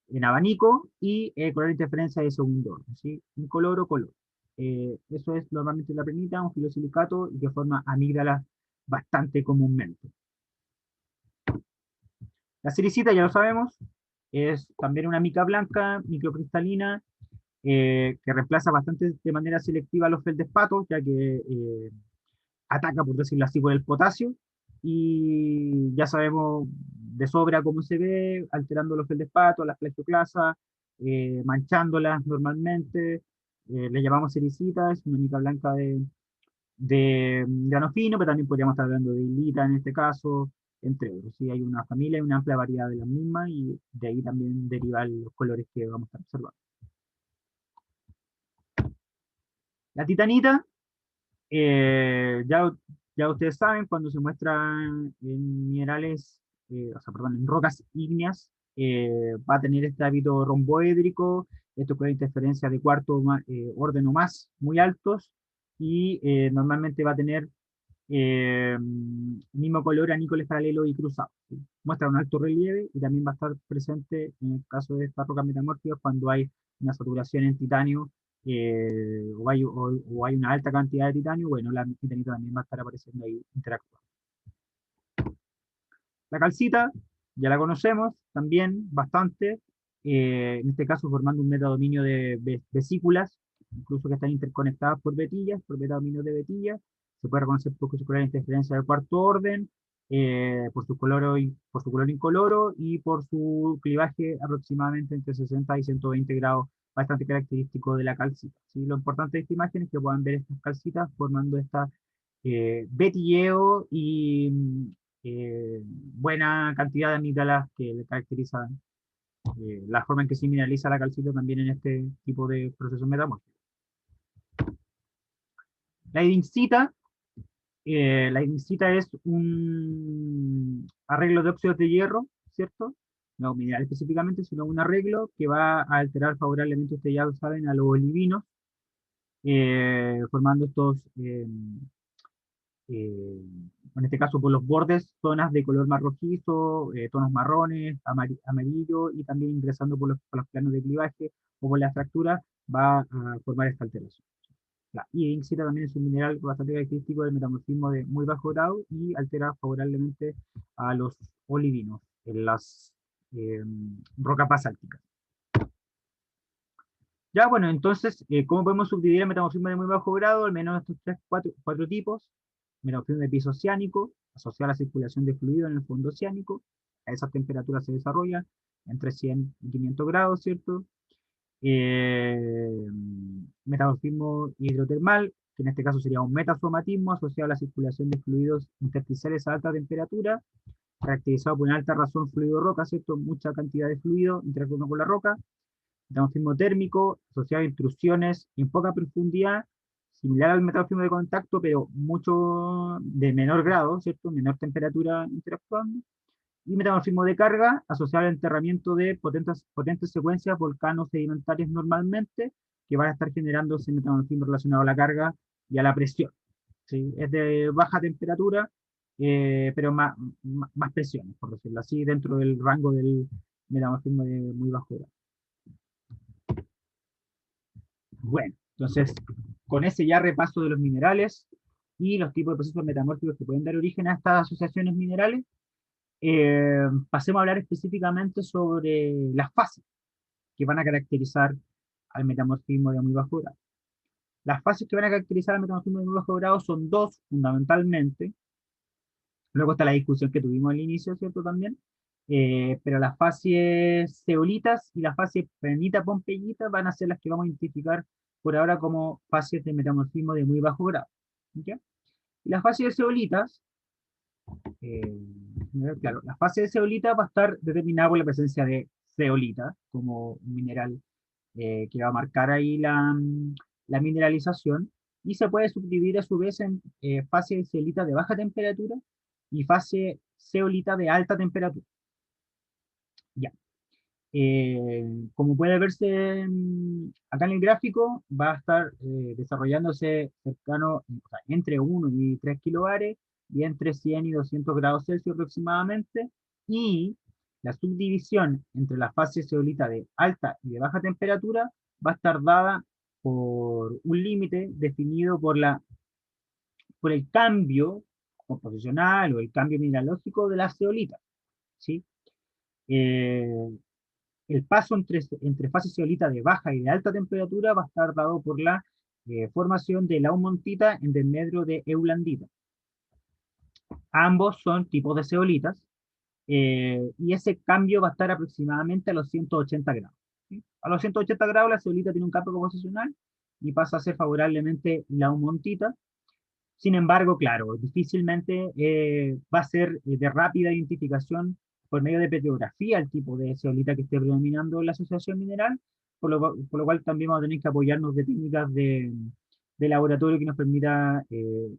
en abanico, y color de interferencia de segundo orden, ¿sí? Incoloro, color. Eso es normalmente la prehnita, un filosilicato, y que forma amígdalas bastante comúnmente. La sericita, ya lo sabemos, es también una mica blanca, microcristalina, que reemplaza bastante de manera selectiva a los feldespatos, ya que ataca, por decirlo así, por el potasio, y ya sabemos de sobra cómo se ve, alterando los feldespatos, las plagioclasas, manchándolas normalmente. Le llamamos sericita, es una mica blanca de grano fino, pero también podríamos estar hablando de hilita en este caso, entre otros. ¿Sí? Hay una familia y una amplia variedad de las mismas, y de ahí también derivan los colores que vamos a estar observando. La titanita, ya ustedes saben, cuando se muestra en minerales, o sea, perdón, en rocas ígneas, va a tener este hábito romboédrico, esto con interferencia de cuarto orden o más, muy altos, y normalmente va a tener mismo color a níqueles paralelo y cruzado, ¿sí? Muestra un alto relieve y también va a estar presente en el caso de estas rocas metamórficas cuando hay una saturación en titanio, o hay una alta cantidad de titanio. Bueno, la titanita también va a estar apareciendo ahí interactuando. La calcita, ya la conocemos también bastante, en este caso formando un metadominio de vesículas, incluso que están interconectadas por vetillas, por metadominios de vetillas. Se puede reconocer por su color de interferencia del cuarto orden, por su color incoloro y por su clivaje aproximadamente entre 60 y 120 grados, bastante característico de la calcita, ¿sí? Lo importante de esta imagen es que puedan ver estas calcitas formando esta vetilleo y buena cantidad de amígdalas que le caracterizan la forma en que se mineraliza la calcita también en este tipo de procesos metamórficos. La idincita, es un arreglo de óxidos de hierro, ¿cierto? No mineral específicamente, sino un arreglo que va a alterar favorablemente, ustedes ya lo saben, a los olivinos, formando estos eh, en este caso por los bordes, zonas de color más rojizo, tonos marrones, amarillo, y también ingresando por los planos de clivaje o por la fractura, va a formar esta alteración. La idincita también es un mineral bastante característico del metamorfismo de muy bajo grado y altera favorablemente a los olivinos en las rocas basálticas. Ya, bueno, entonces, ¿cómo podemos subdividir el metamorfismo de muy bajo grado? Al menos estos cuatro tipos. Metamorfismo de piso oceánico, asociado a la circulación de fluido en el fondo oceánico. A esas temperaturas se desarrolla entre 100 y 500 grados, ¿cierto? Metamorfismo hidrotermal, que en este caso sería un metasomatismo asociado a la circulación de fluidos intersticiales a alta temperatura, caracterizado por una alta razón fluido-roca, ¿cierto? Mucha cantidad de fluido interactuando con la roca. Metamorfismo térmico, asociado a intrusiones en poca profundidad, similar al metamorfismo de contacto, pero mucho de menor grado, ¿cierto? Menor temperatura interactuando. Y metamorfismo de carga, asociado al enterramiento de potentes secuencias volcanos sedimentarias normalmente, que van a estar generándose metamorfismo relacionado a la carga y a la presión, ¿sí? Es de baja temperatura, pero más presiones, por decirlo así, dentro del rango del metamorfismo de muy bajo grado. Bueno, entonces, con ese ya repaso de los minerales y los tipos de procesos metamórficos que pueden dar origen a estas asociaciones minerales, pasemos a hablar específicamente sobre las fases que van a caracterizar al metamorfismo de muy bajo grado. Las fases que van a caracterizar al metamorfismo de muy bajo grado son dos, fundamentalmente. Luego está la discusión que tuvimos al inicio, ¿cierto? También. Pero las fases zeolitas y las fases prehnita-pompeyita van a ser las que vamos a identificar por ahora como fases de metamorfismo de muy bajo grado. ¿Ya? Y las fases de zeolitas, claro, la fase de zeolita va a estar determinada por la presencia de zeolita como un mineral que va a marcar ahí la mineralización, y se puede subdividir a su vez en fase de zeolita de baja temperatura y fase zeolita de alta temperatura. Ya. Como puede verse acá en el gráfico, va a estar desarrollándose cercano, o sea, entre 1 y 3 kilobares y entre 100 y 200 grados Celsius aproximadamente, y La subdivisión entre la fase zeolita de alta y de baja temperatura va a estar dada por un límite definido por el cambio composicional o el cambio mineralógico de la zeolita, ¿sí? El paso entre fase zeolita de baja y de alta temperatura va a estar dado por la formación de laumontita en desmedro de eulandita. Ambos son tipos de zeolitas, y ese cambio va a estar aproximadamente a los 180 grados. ¿Sí? A los 180 grados la zeolita tiene un cambio composicional y pasa a ser favorablemente laumontita. Sin embargo, claro, difícilmente va a ser de rápida identificación por medio de petrografía el tipo de zeolita que esté predominando en la asociación mineral, por lo cual también vamos a tener que apoyarnos de técnicas de laboratorio que nos permita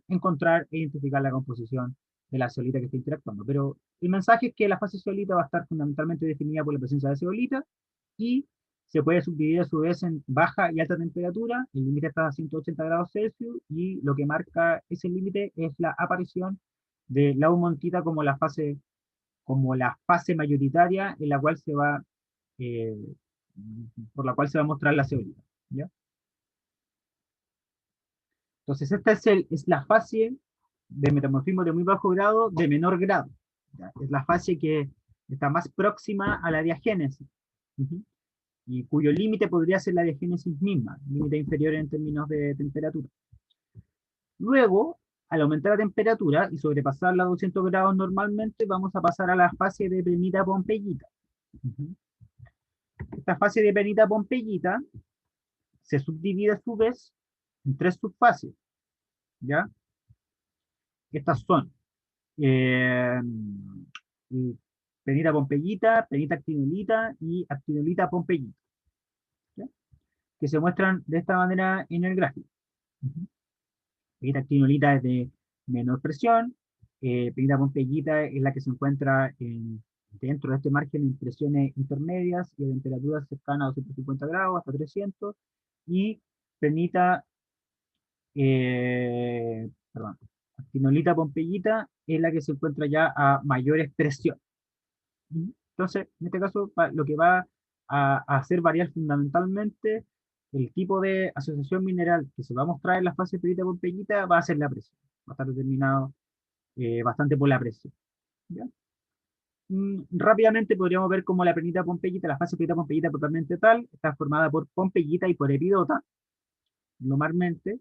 encontrar e identificar la composición de la zeolita que está interactuando. Pero el mensaje es que la fase zeolita va a estar fundamentalmente definida por la presencia de zeolita y se puede subdividir a su vez en baja y alta temperatura. El límite está a 180 grados Celsius y lo que marca ese límite es la aparición de la laumontita como la fase mayoritaria en la cual eh, por la cual se va a mostrar la zeolita, ¿ya? Entonces esta es la fase de metamorfismo de muy bajo grado de menor grado, ¿ya? Es la fase que está más próxima a la diagénesis. Y cuyo límite podría ser la diagénesis misma, límite inferior en términos de temperatura. Luego, al aumentar la temperatura y sobrepasar los 200 grados normalmente, vamos a pasar a la fase de penita pompeyita. Esta fase de penita pompeyita se subdivide a su vez en 3 subfases, ¿ya? Estas son eh, penita pompeyita, penita actinolita y actinolita pompeyita, ¿ya? Que se muestran de esta manera en el gráfico. Penita actinolita es de menor presión, penita pompeyita es la que se encuentra dentro de este margen en presiones intermedias y a temperaturas cercanas a 250 grados hasta 300, y penita, actinolita pompeyita es la que se encuentra ya a mayores presiones. Entonces, en este caso, lo que va a hacer variar fundamentalmente el tipo de asociación mineral que se va a mostrar en la fase penita pompeyita va a ser la presión. Va a estar determinado bastante por la presión, ¿ya? Rápidamente podríamos ver cómo la penita pompeyita, la fase penita pompeyita propiamente tal, está formada por pompeyita y por epidota, normalmente,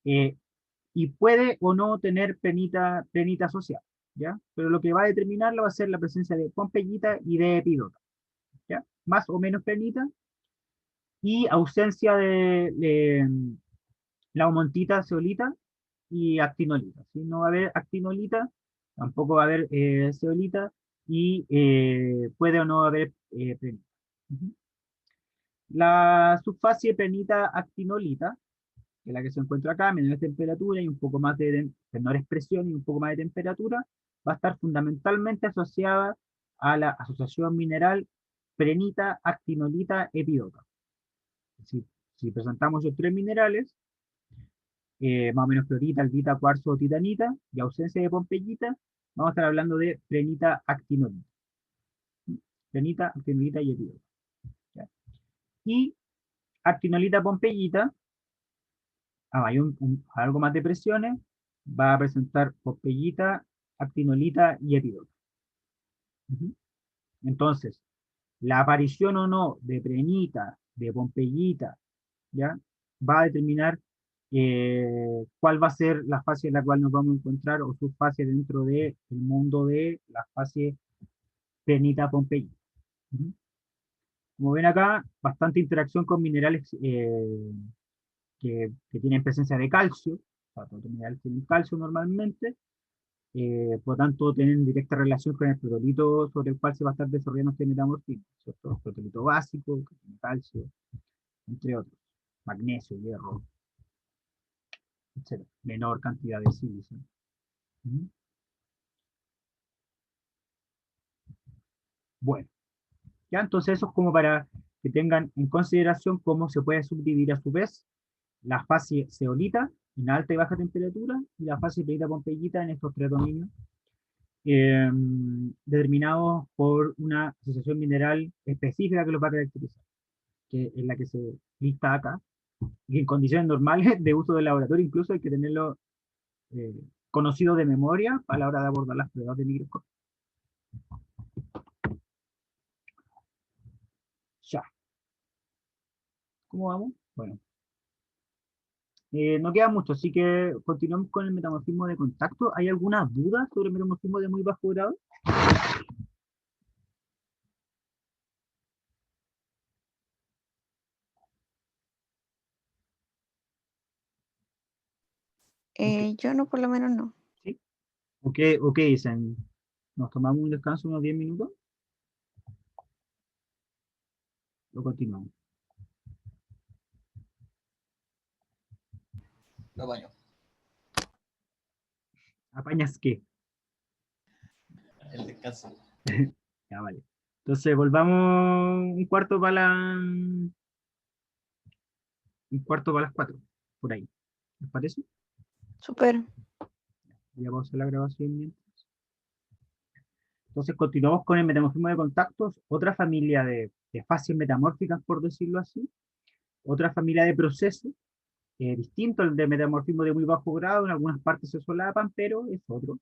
y puede o no tener penita asociada, ¿ya? Pero lo que va a determinarlo va a ser la presencia de pompeyita y de epidota, ¿ya? Más o menos penita, y ausencia de laumontita, zeolita y actinolita, ¿sí? No va a haber actinolita, tampoco va a haber zeolita, y puede o no haber penita. La subfase penita actinolita, que es la que se encuentra acá, menor temperatura y un poco más de menor expresión y un poco más de temperatura, va a estar fundamentalmente asociada a la asociación mineral prenita, actinolita, epidota. Si presentamos los 3 minerales, más o menos clorita, albita, cuarzo o titanita, y ausencia de pompeyita, vamos a estar hablando de prenita, actinolita. Prenita, actinolita y epidota, ¿ya? Y actinolita, pompeyita, hay algo más de presiones, va a presentar pompeyita, actinolita y epidota. Entonces, la aparición o no de prenita, de pompeyita, ¿ya? Va a determinar cuál va a ser la fase en la cual nos vamos a encontrar o subfase dentro del mundo de la fase prenita pompeyita. Como ven acá, bastante interacción con minerales que tienen presencia de calcio, o sea, todos los minerales tienen calcio normalmente, por lo tanto tienen directa relación con el proteolito sobre el cual se va a estar desarrollando este metamorfismo, ¿cierto? El proteolito básico, que tiene calcio, entre otros, magnesio, hierro, etc. Menor cantidad de silicio. Bueno, ya entonces eso es como para que tengan en consideración cómo se puede subdividir a su vez la fase zeolita en alta y baja temperatura y la fase penita pompeyita en estos 3 dominios determinados por una asociación mineral específica que los va a caracterizar, que es la que se lista acá, y en condiciones normales de uso del laboratorio incluso hay que tenerlo eh, conocido de memoria a la hora de abordar las pruebas de microscopio. Ya. ¿Cómo vamos? Bueno. No queda mucho, así que continuamos con el metamorfismo de contacto. ¿Hay alguna duda sobre el metamorfismo de muy bajo grado? Yo no, por lo menos no. ¿Sí? ¿O qué dicen? ¿Nos tomamos un descanso unos 10 minutos? ¿O continuamos? Lo baño. ¿Apañas qué? El descanso. Ya, vale. Entonces, volvamos un cuarto para las 4, por ahí. ¿Les parece? Súper. Ya vamos a hacer la grabación mientras. Entonces, continuamos con el metamorfismo de contactos, otra familia de fases metamórficas, por decirlo así, otra familia de procesos, distinto al de metamorfismo de muy bajo grado, en algunas partes se solapan, pero es otro.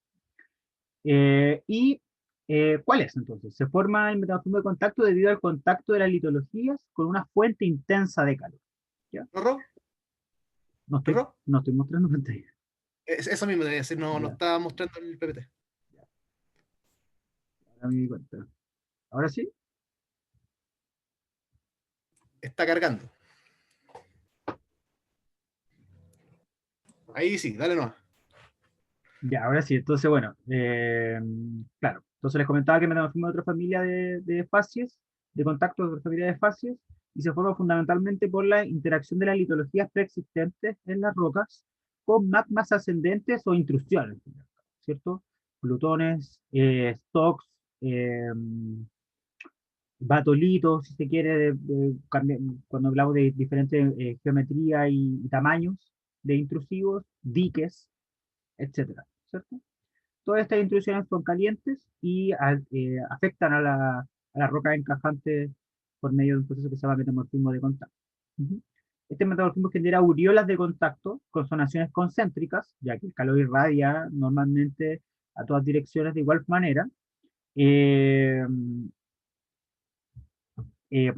¿Cuál es entonces? Se forma el metamorfismo de contacto debido al contacto de las litologías con una fuente intensa de calor. ¿Ya? ¿Rorro? No estoy, ¿Rorro? no estoy mostrando pantalla. Eso mismo debe decir, no Ya, estaba mostrando el PPT. ahora me di cuenta. ¿Ahora sí? Está cargando. Ahí sí, dale nomás. Ya, ahora sí. Entonces, bueno, claro. Entonces les comentaba que metamorfismo de otra familia de facies, de contactos de otra familia de facies, y se forma fundamentalmente por la interacción de las litologías preexistentes en las rocas con magmas ascendentes o intrusiones, ¿cierto? Plutones, stocks, eh, batolitos, si se quiere, cuando hablamos de diferentes geometría y tamaños de intrusivos, diques, etcétera, ¿cierto? Todas estas intrusiones son calientes y afectan a la roca encajante por medio de un proceso que se llama metamorfismo de contacto. Ujú. Este metamorfismo genera aureolas de contacto con zonaciones concéntricas, ya que el calor irradia normalmente a todas direcciones de igual manera. Eh,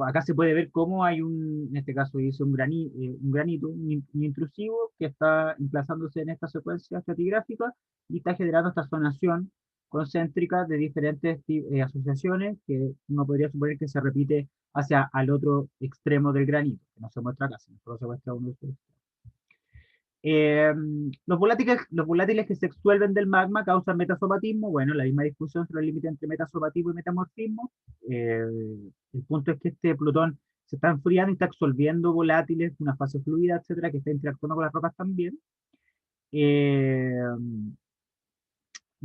Acá se puede ver cómo hay en este caso dice un granito, un intrusivo que está emplazándose en esta secuencia estratigráfica y está generando esta zonación concéntrica de diferentes asociaciones que uno podría suponer que se repite hacia al otro extremo del granito, que no se muestra acá, sino se muestra uno de estos. Eh, los volátiles que se exsuelven del magma causan metasomatismo. Bueno, la misma discusión sobre el límite entre metasomatismo y metamorfismo. Eh, el punto es que este Plutón se está enfriando y está exsolviendo volátiles, una fase fluida, etcétera, que está interactuando con las rocas también. Eh,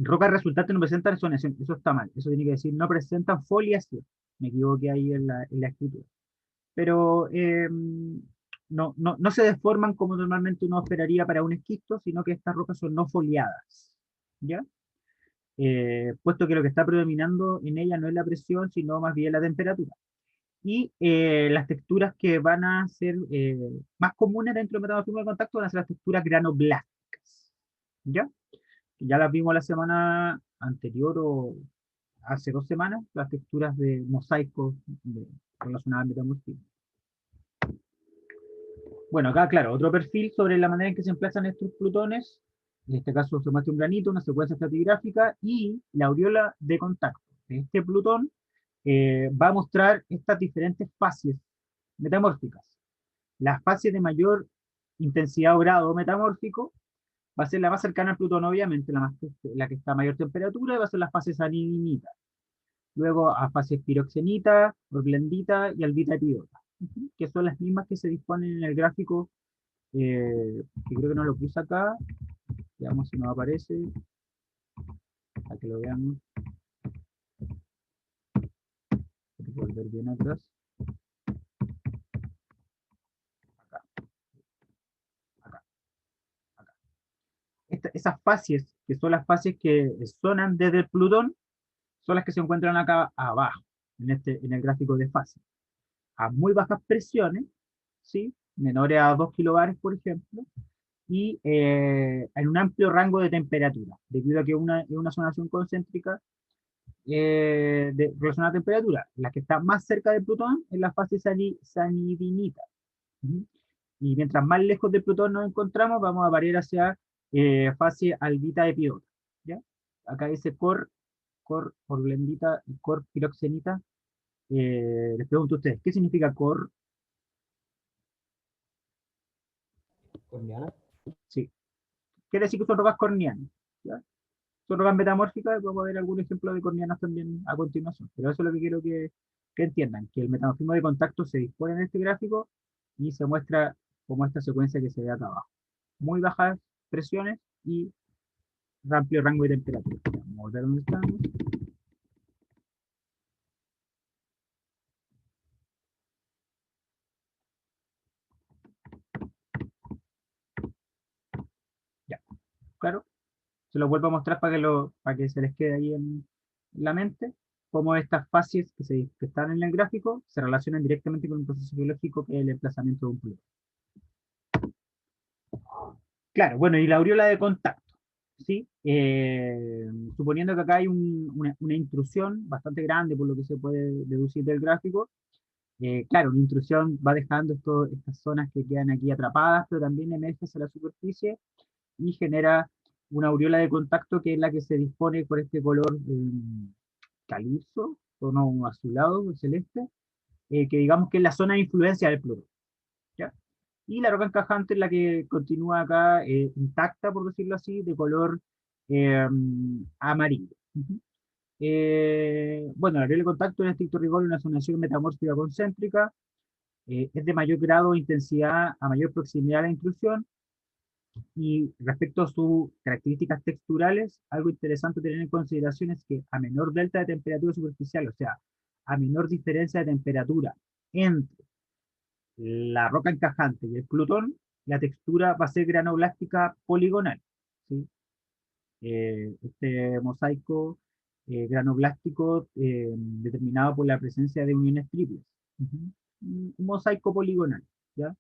Rocas resultantes no presentan resonancia, eso está mal. Eso tiene que decir no presentan foliación. Me equivoqué ahí en la escritura. Pero no se deforman como normalmente uno esperaría para un esquisto, sino que estas rocas son no foliadas, ¿ya? Puesto que lo que está predominando en ella no es la presión, sino más bien la temperatura. Y las texturas que van a ser más comunes dentro del metamorfismo de contacto van a ser las texturas granoblásticas, ¿ya? Ya las vimos la semana anterior o hace 2 semanas, las texturas de mosaicos relacionadas al metamorfismo. Bueno, acá, claro, otro perfil sobre la manera en que se emplazan estos plutones. En este caso se muestra un granito, una secuencia estratigráfica y la aureola de contacto. Este plutón va a mostrar estas diferentes fases metamórficas. Las fases de mayor intensidad o grado metamórfico va a ser la más cercana al plutón, obviamente, la que está a mayor temperatura, y va a ser las fases salinita. Luego a fases piroxenita, orblendita y albita epidota, que son las mismas que se disponen en el gráfico que creo que no lo puse acá, veamos si nos aparece, para que lo veamos, hay que volver bien atrás, acá, acá, acá. Esas fases que son las fases que sonan desde el Plutón, son las que se encuentran acá abajo, en el gráfico de fase. A muy bajas presiones, ¿sí? Menores a 2 kilobares, por ejemplo, y en un amplio rango de temperatura, debido a que es una zonación concéntrica relacionada a temperatura. La que está más cerca de Plutón es la fase sanidinita. ¿Mm? Y mientras más lejos de Plutón nos encontramos, vamos a variar hacia fase albita epidota. ¿Ya? Acá dice cor orblendita y cor piroxenita. Les pregunto a ustedes, ¿qué significa cor? Corneana. Sí. Quiere decir que son rocas cornianas. ¿Ya? Son rocas metamórficas, vamos a ver algún ejemplo de cornianas también a continuación. Pero eso es lo que quiero que entiendan, que el metamorfismo de contacto se dispone en este gráfico y se muestra como esta secuencia que se ve acá abajo. Muy bajas presiones y amplio rango de temperatura. Vamos a ver dónde estamos. Ya, claro. Se lo vuelvo a mostrar para que se les quede ahí en la mente, cómo estas fases que están en el gráfico se relacionan directamente con un proceso biológico que es el emplazamiento de un fluido. Claro, bueno, y la aureola de contacto, ¿sí? Suponiendo que acá hay una intrusión bastante grande, por lo que se puede deducir del gráfico, claro, una intrusión va dejando estas zonas que quedan aquí atrapadas, pero también emerge hacia la superficie y genera una aureola de contacto que es la que se dispone por este color calizo, tono azulado, celeste, que digamos que es la zona de influencia del Plutón. ¿Ya? Y la roca encajante es la que continúa acá intacta, por decirlo así, de color amarillo. Ujú. Bueno, la aureola de contacto en estricto rigor es una zonación metamórfica concéntrica, es de mayor grado de intensidad a mayor proximidad a la intrusión, y respecto a sus características texturales, algo interesante tener en consideración es que a menor delta de temperatura superficial, o sea, a menor diferencia de temperatura entre la roca encajante y el Plutón, la textura va a ser granoblástica poligonal. ¿Sí? Este mosaico granoblástico determinado por la presencia de uniones triples. Ujú. Un mosaico poligonal. ¿Ya?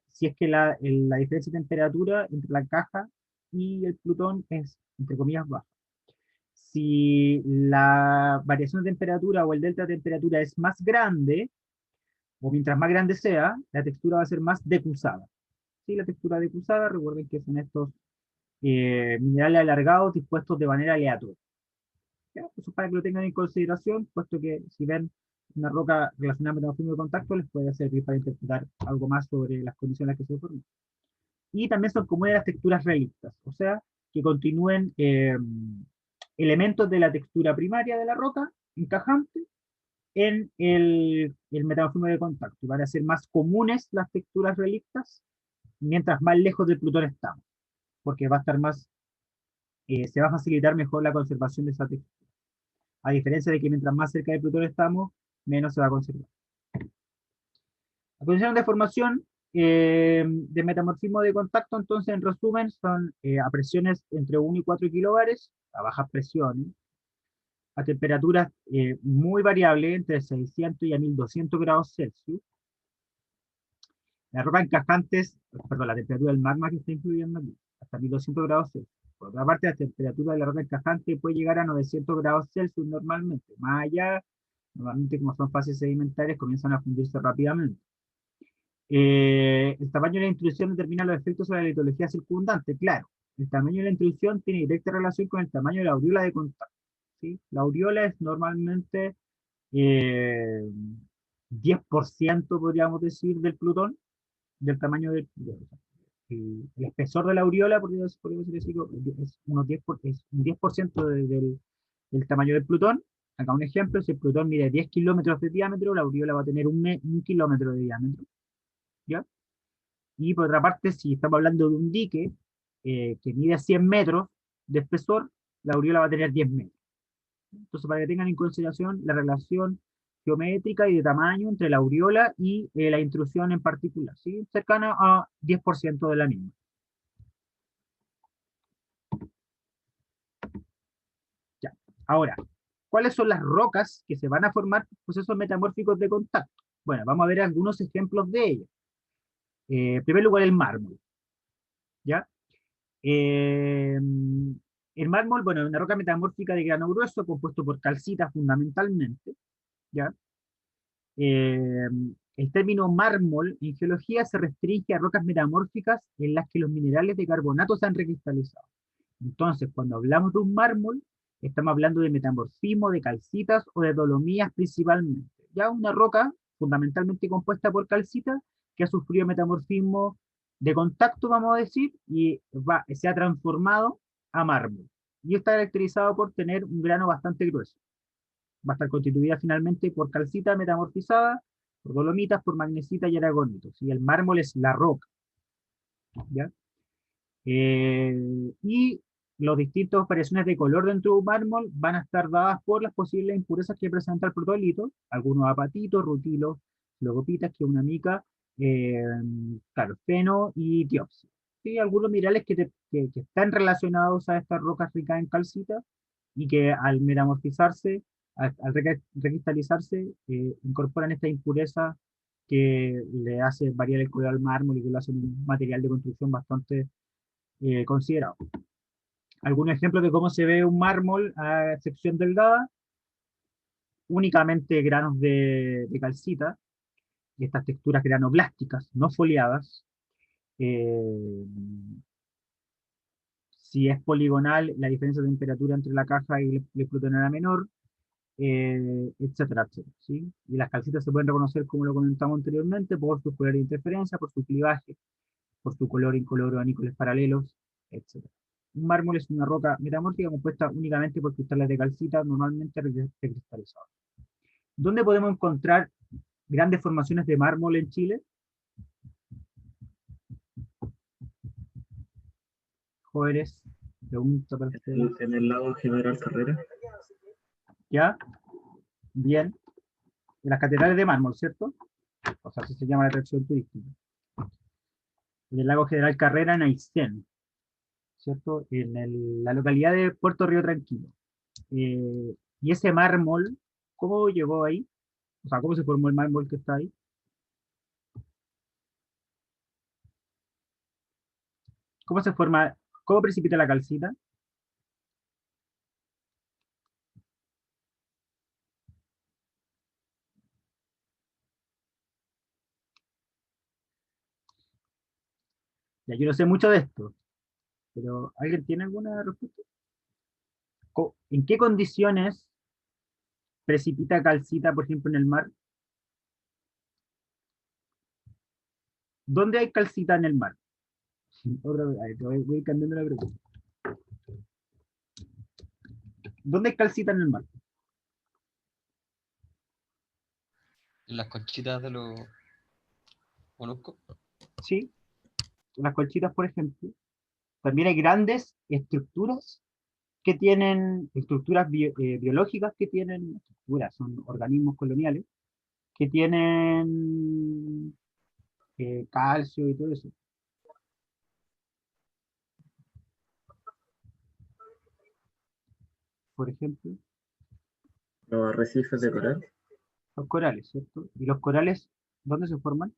Si es que la diferencia de temperatura entre la caja y el Plutón es, entre comillas, baja. Si la variación de temperatura o el delta de temperatura es más grande, o mientras más grande sea, la textura va a ser más decusada. ¿Sí? La textura decusada, recuerden que son estos minerales alargados dispuestos de manera aleatoria. ¿Ya? Eso para que lo tengan en consideración, puesto que si ven una roca relacionada con el metamorfismo de contacto, les puede servir para interpretar algo más sobre las condiciones en las que se forman. Y también son comunes las texturas relictas, o sea, que continúen elementos de la textura primaria de la roca encajante en el metamorfismo de contacto. Y van a ser más comunes las texturas relictas mientras más lejos del Plutón estamos, porque va a estar más, se va a facilitar mejor la conservación de esa textura. A diferencia de que mientras más cerca del Plutón estamos, menos se va a conservar. Las condiciones de formación de metamorfismo de contacto, entonces, en resumen, son a presiones entre 1 y 4 kilobares, a bajas presiones, a temperaturas muy variables, entre 600 y a 1200 grados Celsius. La roca encajantes, perdón, la temperatura del magma que está incluyendo aquí, hasta 1200 grados Celsius. Por otra parte, la temperatura de la roca encajante puede llegar a 900 grados Celsius normalmente. Más allá, normalmente como son fases sedimentarias, comienzan a fundirse rápidamente. El tamaño de la intrusión determina los efectos sobre la litología circundante. Claro, el tamaño de la intrusión tiene directa relación con el tamaño de la aureola de contacto. ¿Sí? La aureola es normalmente 10%, podríamos decir, del Plutón, del tamaño del Plutón. El espesor de la aureola, podríamos decir, es un 10% del tamaño del Plutón. Acá un ejemplo, si el Plutón mide 10 kilómetros de diámetro, la aureola va a tener un kilómetro de diámetro. ¿Ya? Y por otra parte, si estamos hablando de un dique que mide 100 metros de espesor, la aureola va a tener 10 metros. Entonces, para que tengan en consideración la relación geométrica y de tamaño entre la aureola y la intrusión en particular, ¿sí? Cercana a 10% de la misma. Ahora, ¿cuáles son las rocas que se van a formar por procesos metamórficos de contacto? Bueno, vamos a ver algunos ejemplos de ellos. En primer lugar, el mármol, ¿ya? Eh, el mármol, bueno, es una roca metamórfica de grano grueso compuesto por calcita fundamentalmente, ¿ya? Eh, el término mármol en geología se restringe a rocas metamórficas en las que los minerales de carbonato se han recristalizado. Entonces, cuando hablamos de un mármol, estamos hablando de metamorfismo, de calcitas o de dolomías principalmente. Ya una roca fundamentalmente compuesta por calcita que ha sufrido metamorfismo de contacto, vamos a decir, y se ha transformado a mármol. Y está caracterizado por tener un grano bastante grueso. Va a estar constituida finalmente por calcita metamorfizada, por dolomitas, por magnesita y aragonitos. Y el mármol es la roca, ¿ya? Y las distintas variaciones de color dentro de un mármol van a estar dadas por las posibles impurezas que presenta el protolito, algunos apatitos, rutilos, logopitas, que es una mica, eh, claro, feno y diópsido. Y algunos minerales que están relacionados a estas rocas ricas en calcita y que al metamorfizarse, al recristalizarse, incorporan esta impureza que le hace variar el color al mármol y que lo hace un material de construcción bastante considerado. Algunos ejemplos de cómo se ve un mármol a sección delgada, únicamente granos de calcita, estas texturas granoblásticas, no foliadas. Eh, si es poligonal, la diferencia de temperatura entre la caja y el plutón era menor, etcétera, etcétera, ¿sí? Y las calcitas se pueden reconocer, como lo comentamos anteriormente, por su color de interferencia, por su clivaje, por su color incoloro, anícoles paralelos, etc. Un mármol es una roca metamórfica compuesta únicamente por cristales de calcita, normalmente recristalizados. ¿Dónde podemos encontrar grandes formaciones de mármol en Chile? Jóvenes, pregunta para ustedes. En el lago General Carrera. ¿Ya? Bien. En las catedrales de mármol, ¿cierto? O sea, así se llama la atracción turística. En el lago General Carrera, en Aysén, ¿cierto? En la localidad de Puerto Río Tranquilo. Y ese mármol, ¿cómo llegó ahí? O sea, ¿cómo se formó el mármol que está ahí? ¿Cómo se forma? ¿Cómo precipita la calcita? Ya, yo no sé mucho de esto, pero ¿alguien tiene alguna respuesta? ¿En qué condiciones precipita calcita, por ejemplo, en el mar? ¿Dónde hay calcita en el mar? A ver, voy cambiando la pregunta. ¿Dónde hay calcita en el mar? En las conchitas de los moluscos. Sí, en las colchitas, por ejemplo. También hay grandes estructuras que tienen, estructuras biológicas que tienen, estructuras, son organismos coloniales, que tienen calcio y todo eso. Por ejemplo, Los arrecifes de coral. los corales, ¿cierto? ¿Y los corales dónde se forman?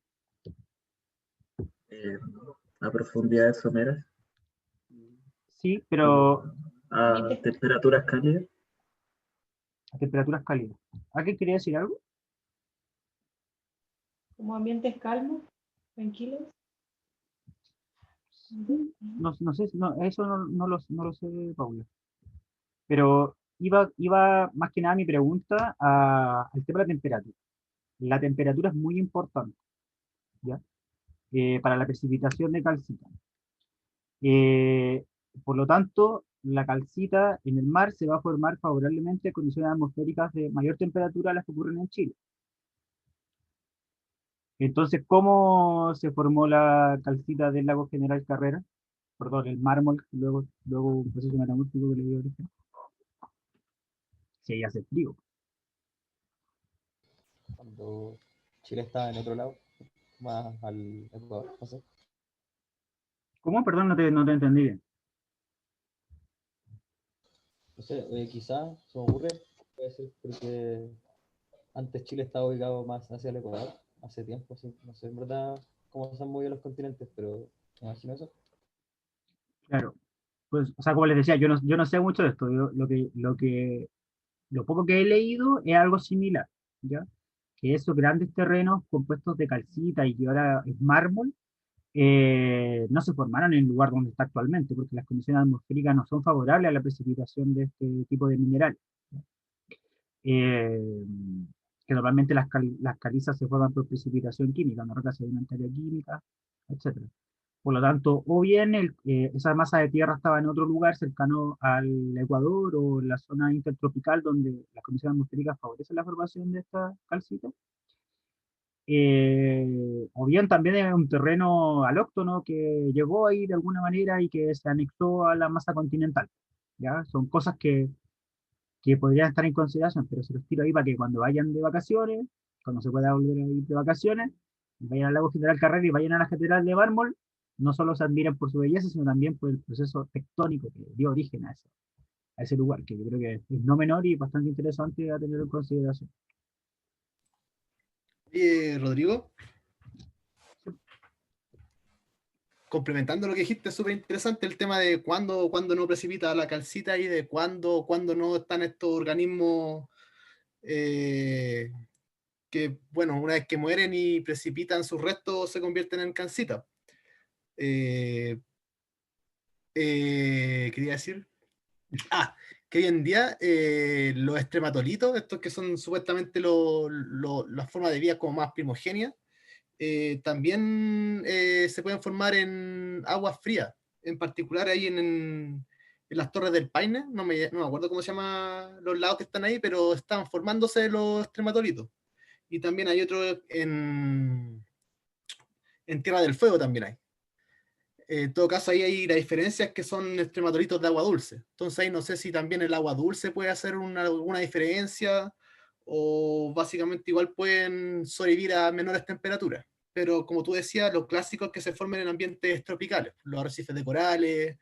eh, a profundidades someras. Sí, pero A temperaturas cálidas. a temperaturas cálidas. ¿Alguien quería decir algo? Como ambientes calmos, tranquilos. No sé, no, eso no lo sé, Paula. Pero iba más que nada mi pregunta al tema de la temperatura. La temperatura es muy importante, ¿ya? Para la precipitación de calcita. Eh, por lo tanto, la calcita en el mar se va a formar favorablemente a condiciones atmosféricas de mayor temperatura a las que ocurren en Chile. Entonces, ¿cómo se formó la calcita del lago General Carrera? Perdón, el mármol, luego un proceso metamórfico que le dio origen. Sí, hace frío. Cuando Chile estaba en otro lado, más al Ecuador, no sé. ¿Cómo? Perdón, no te entendí bien. No sé, quizá se me ocurre, puede ser porque antes Chile estaba ubicado más hacia el Ecuador, hace tiempo, sí. No sé en verdad cómo se han movido los continentes, pero me imagino eso. Claro. Pues, o sea, como les decía, yo no sé mucho de esto. Lo poco que he leído es algo similar, ¿ya? Que esos grandes terrenos compuestos de calcita y que ahora es mármol, no se formaron en el lugar donde está actualmente, porque las condiciones atmosféricas no son favorables a la precipitación de este tipo de minerales. Eh, que normalmente las calizas se forman por precipitación química, una roca sedimentaria química, etcétera. Por lo tanto, o bien esa masa de tierra estaba en otro lugar cercano al Ecuador o en la zona intertropical donde las condiciones atmosféricas favorecen la formación de estas calcitas, o bien también es un terreno alóctono que llegó ahí de alguna manera y que se anexó a la masa continental. ¿Ya? Son cosas que podrían estar en consideración, pero se los tiro ahí para que cuando vayan de vacaciones, cuando se pueda volver a ir de vacaciones, vayan al lago General Carrera y vayan a la Catedral de Mármol, no solo se admiren por su belleza, sino también por el proceso tectónico que dio origen a ese lugar, que yo creo que es no menor y bastante interesante a tener en consideración. Rodrigo, complementando lo que dijiste, es súper interesante el tema de cuándo no precipita la calcita y de cuándo no están estos organismos que, bueno, una vez que mueren y precipitan sus restos, se convierten en calcita. Quería decir, que hoy en día los estrematolitos, estos que son supuestamente las formas de vida como más primogenias, también se pueden formar en aguas frías, en particular ahí en las Torres del Paine, no me acuerdo cómo se llama los lagos que están ahí, pero están formándose los estrematolitos. Y también hay otro en Tierra del Fuego también hay. En todo caso, ahí hay la diferencia es que son estrematolitos de agua dulce. Entonces ahí no sé si también el agua dulce puede hacer alguna diferencia o básicamente igual pueden sobrevivir a menores temperaturas. Pero como tú decías, los clásicos que se forman en ambientes tropicales, los arrecifes de corales,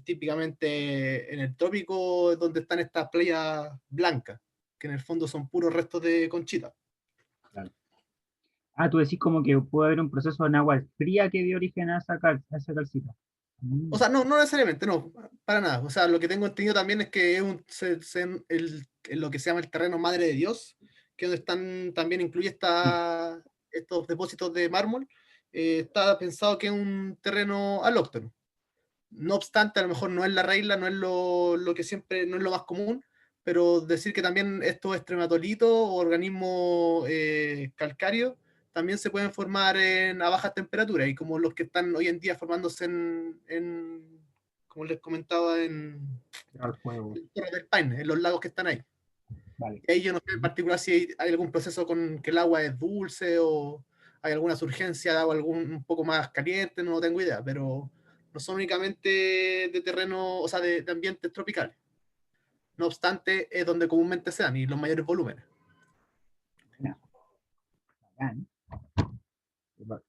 típicamente en el trópico donde están estas playas blancas, que en el fondo son puros restos de conchita. Claro. Ah, tú decís como que puede haber un proceso en agua fría que dio origen a esa calcita. O sea, no necesariamente, no, para nada. O sea, lo que tengo entendido también es que es lo que se llama el terreno madre de Dios, que donde están, también incluye estos depósitos de mármol. Está pensado que es un terreno alóctono. No obstante, a lo mejor no es la regla, no es lo que siempre, no es lo más común, pero decir que también estos estrematolitos o organismos calcáreos también se pueden formar a bajas temperaturas, y como los que están hoy en día formándose como les comentaba, Al fuego. en Torres del Paine, en los lagos que están ahí. Vale. Y ahí yo no sé en particular si hay algún proceso con que el agua es dulce o hay alguna surgencia de agua un poco más caliente, no tengo idea, pero no son únicamente de terreno, o sea, de ambientes tropicales. No obstante, es donde comúnmente se dan y los mayores volúmenes. Ya, bacán.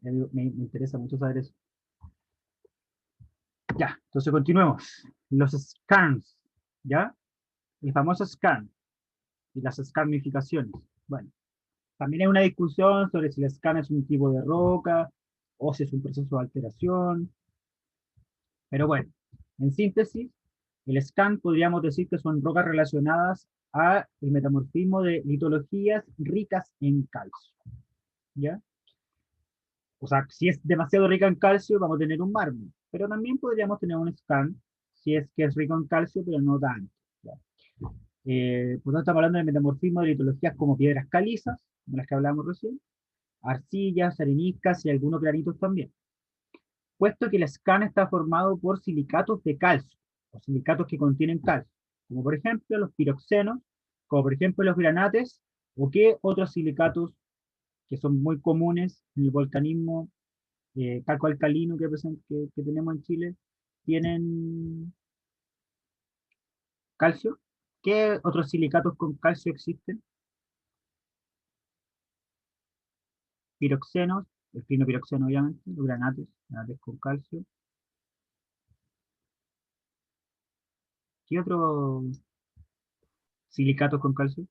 Me interesa mucho saber eso. Ya, entonces continuemos. Los scans, ¿ya? El famoso scan y las scarnificaciones. Bueno, también hay una discusión sobre si el scan es un tipo de roca o si es un proceso de alteración. Pero bueno, en síntesis, el scan podríamos decir que son rocas relacionadas a el metamorfismo de litologías ricas en calcio. ¿Ya? O sea, si es demasiado rica en calcio, vamos a tener un mármol. Pero también podríamos tener un scan si es que es rico en calcio, pero no tanto. ¿Ya? Por tanto, estamos hablando de metamorfismo de litologías como piedras calizas, de las que hablamos recién, arcillas, areniscas y algunos granitos también. Puesto que el scan está formado por silicatos de calcio, o silicatos que contienen calcio, como por ejemplo los piroxenos, como por ejemplo los granates, o qué otros silicatos que son muy comunes en el volcanismo calco alcalino que tenemos en Chile, tienen calcio. ¿Qué otros silicatos con calcio existen? Piroxenos, el clinopiroxeno obviamente, los granates con calcio. ¿Qué otro silicatos con calcio?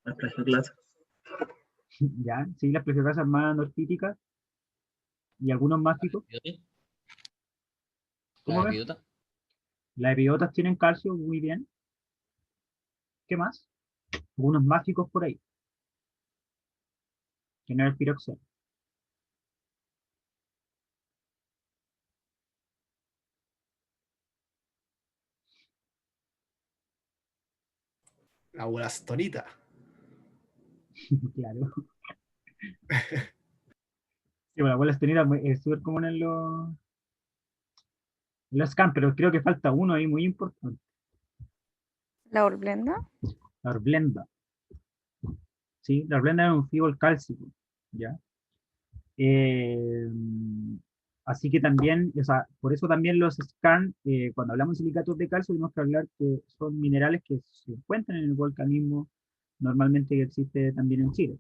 La plagioclasa. Ya, sí, las plagioclasas más anortíticas y algunos mágicos. ¿Cómo La ves? epidota. Las epidiotas tienen calcio, muy bien. ¿Qué más? Algunos mágicos por ahí, que no es el piroxeno. La gulastonita. Claro. Sí, bueno, la estenita es súper común en los scans, pero creo que falta uno ahí muy importante. La Orblenda. La orblenda. ¿Sí? La orblenda es un fibol cálcico, ¿ya? Eh, Así que también, o sea, por eso también los scans, cuando hablamos de silicatos de calcio, tenemos que hablar que son minerales que se encuentran en el volcanismo normalmente que existe también en Chile,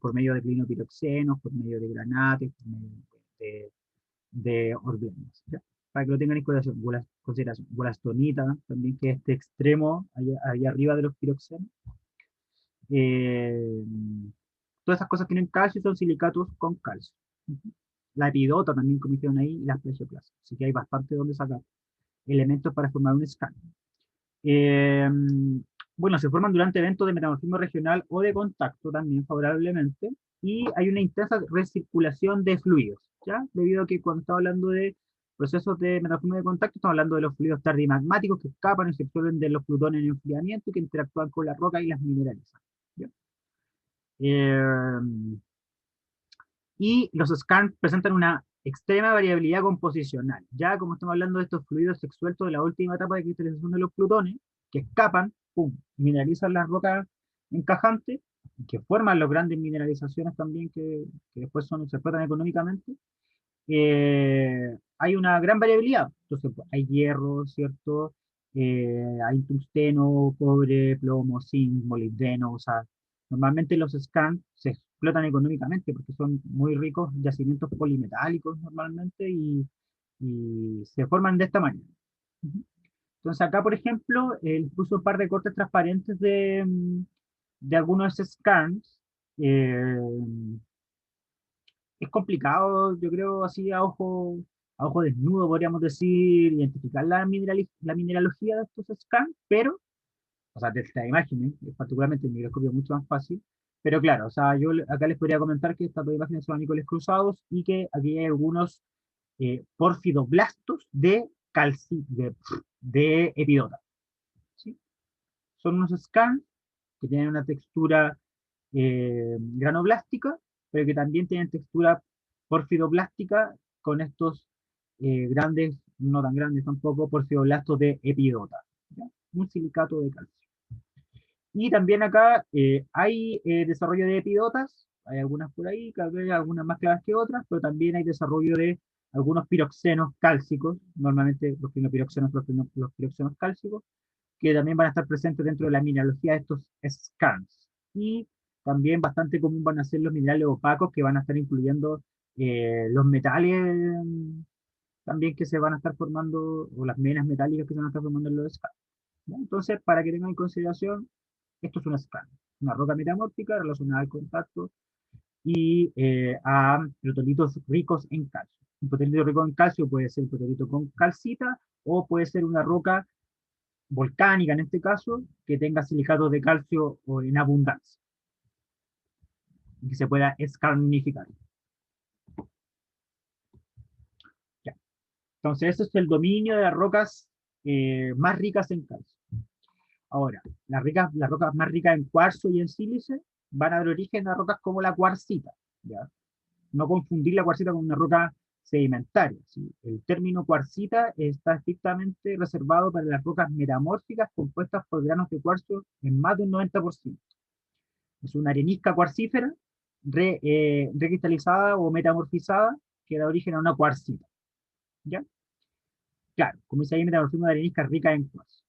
por medio de clinopiroxenos, por medio de granates, por medio de ordendas, ¿ya? Para que lo tengan en consideración. Gulastonita, también, que es este extremo, allá arriba de los piroxenos. Eh, Todas esas cosas tienen calcio y son silicatos con calcio. La epidota también, como hicieron ahí, y las plesioclasas. Así que hay bastante donde sacar elementos para formar un scan. Eh, bueno, se forman durante eventos de metamorfismo regional o de contacto también favorablemente, y hay una intensa recirculación de fluidos, ¿ya? Debido a que cuando estamos hablando de procesos de metamorfismo de contacto, estamos hablando de los fluidos tardimagmáticos que escapan y se absorben de los plutones en enfriamiento y que interactúan con la roca y las mineralizan, ¿ya? Eh, y los scans presentan una extrema variabilidad composicional. Ya como estamos hablando de estos fluidos exsueltos de la última etapa de cristalización de los plutones, que escapan, pum, mineralizan las rocas encajantes, que forman las grandes mineralizaciones también que después se explotan económicamente, hay una gran variabilidad. Entonces, pues, hay hierro, ¿cierto? Hay tungsteno, cobre, plomo, zinc, molibdeno. O sea, normalmente los scans se explotan económicamente porque son muy ricos yacimientos polimetálicos normalmente y se forman de esta manera. Ujú. Entonces, acá, por ejemplo, les puse un par de cortes transparentes de algunos scans. Eh, es complicado, yo creo, así a ojo desnudo, podríamos decir, identificar la mineralogía de estos scans, pero, o sea, de esta imagen, particularmente el microscopio es mucho más fácil, pero claro, o sea, acá les podría comentar que estas dos imágenes son anícoles cruzados y que aquí hay algunos porfidoblastos de epidota, ¿sí? Son unos scans que tienen una textura granoblástica, pero que también tienen textura porfidoblástica con estos grandes, no tan grandes tampoco, porfidoblastos de epidota, ¿ya? Un silicato de calcio. Y también acá hay desarrollo de epidotas, hay algunas por ahí, tal vez algunas más claras que otras, pero también hay desarrollo de algunos piroxenos cálcicos, normalmente los piroxenos, los piroxenos cálcicos, que también van a estar presentes dentro de la mineralogía de estos scans. Y también bastante común van a ser los minerales opacos que van a estar incluyendo los metales también que se van a estar formando, o las menas metálicas que se van a estar formando en los scans, ¿ya? Entonces, para que tengan en consideración, esto es una scan, una roca metamórfica relacionada al contacto y a protolitos ricos en calcio. Un protolito rico en calcio puede ser un protolito con calcita o puede ser una roca volcánica en este caso, que tenga silicatos de calcio en abundancia y que se pueda escarnificar. Ya. Entonces, ese es el dominio de las rocas más ricas en calcio. Ahora, las rocas más ricas en cuarzo y en sílice van a dar origen a rocas como la cuarcita, ¿ya? No confundir la cuarcita con una roca sedimentaria, ¿sí? El término cuarcita está estrictamente reservado para las rocas metamórficas compuestas por granos de cuarzo en más de un 90%. Es una arenisca cuarcífera recristalizada o metamorfizada que da origen a una cuarcita, ¿ya? Claro, como dice ahí, metamorfismo de arenisca rica en cuarzo.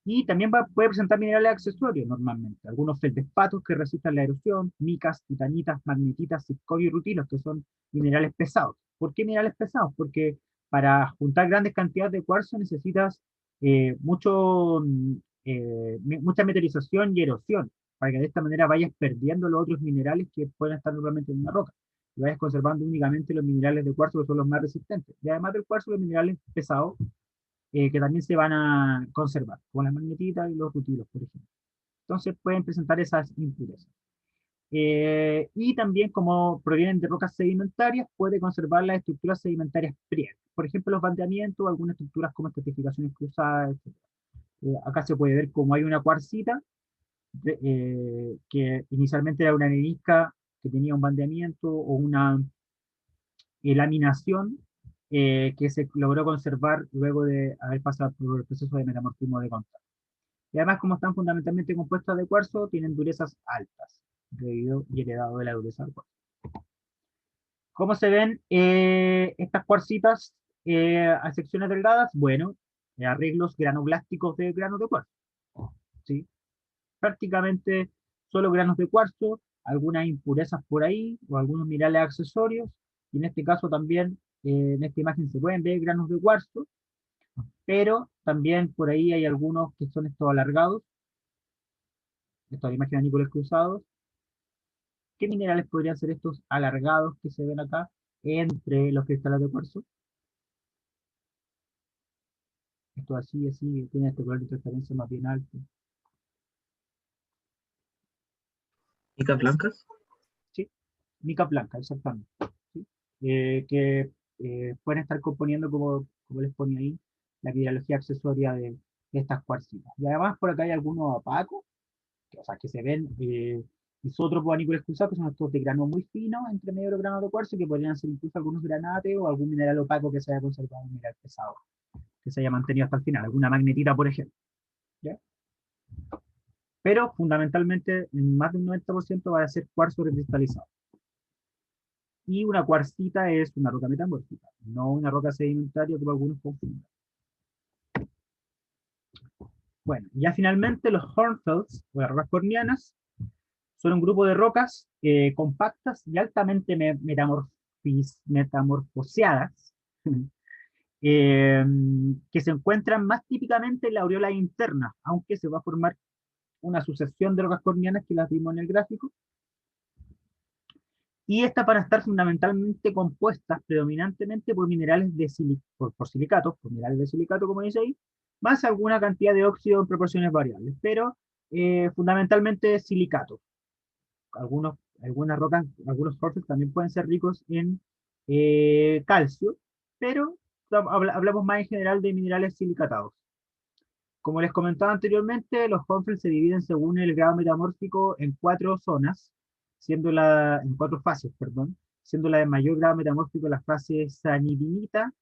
Y también puede presentar minerales accesorios normalmente, algunos feldespatos que resistan la erosión, micas, titanitas, magnetitas, circonio y rutilos, que son minerales pesados. ¿Por qué minerales pesados? Porque para juntar grandes cantidades de cuarzo necesitas mucha meteorización y erosión, para que de esta manera vayas perdiendo los otros minerales que pueden estar normalmente en una roca, y vayas conservando únicamente los minerales de cuarzo, que son los más resistentes. Y además del cuarzo, los minerales pesados, que también se van a conservar, como las magnetitas y los rutilos, por ejemplo. Entonces pueden presentar esas impurezas. Y también, como provienen de rocas sedimentarias, puede conservar las estructuras sedimentarias previas. Por ejemplo, los bandeamientos, algunas estructuras como estratificaciones cruzadas, etc. Acá se puede ver cómo hay una cuarcita, que inicialmente era una arenisca que tenía un bandeamiento o una laminación, que se logró conservar luego de haber pasado por el proceso de metamorfismo de contacto. Y además, como están fundamentalmente compuestas de cuarzo, tienen durezas altas, debido y heredado de la dureza del cuarzo. ¿Cómo se ven estas cuarcitas a secciones delgadas? Bueno, arreglos granoblásticos de granos de cuarzo, ¿sí? Prácticamente solo granos de cuarzo, algunas impurezas por ahí, o algunos minerales accesorios, y en este caso también, en esta imagen se pueden ver granos de cuarzo, pero también por ahí hay algunos que son estos alargados, estas imágenes de níqueles cruzados. ¿Qué minerales podrían ser estos alargados que se ven acá entre los cristales de cuarzo? Esto así, así, tiene este color de transparencia más bien alto. ¿Micas blancas? ¿Sí? Mica blanca, exactamente. ¿Sí? Que pueden estar componiendo, como les pone ahí, la mineralogía accesoria de estas cuarcitas. Y además por acá hay algunos opacos, o sea, que se ven isótropos anícolas cruzados, que son estos de grano muy fino, entre medio de los granos de cuarzo, que podrían ser incluso algunos granates o algún mineral opaco que se haya conservado, un mineral pesado, que se haya mantenido hasta el final, alguna magnetita, por ejemplo. ¿Ya? Pero fundamentalmente, en más de un 90% va a ser cuarzo recristalizado. Y una cuarcita es una roca metamórfica, no una roca sedimentaria como algunos confunden. Bueno, ya finalmente los hornfells, o las rocas cornianas, son un grupo de rocas compactas y altamente metamorfoseadas, que se encuentran más típicamente en la aureola interna, aunque se va a formar una sucesión de rocas cornianas que las vimos en el gráfico. Y estas van a estar fundamentalmente compuestas predominantemente por minerales de por silicatos, por minerales de silicato, como dice ahí, más alguna cantidad de óxido en proporciones variables, pero fundamentalmente silicatos. Algunas rocas, algunos hornfells también pueden ser ricos en calcio, pero hablamos más en general de minerales silicatados. Como les comentaba anteriormente, los hornfells se dividen según el grado metamórfico en cuatro zonas, en cuatro fases, perdón, siendo la de mayor grado metamórfico la fase sanidinita,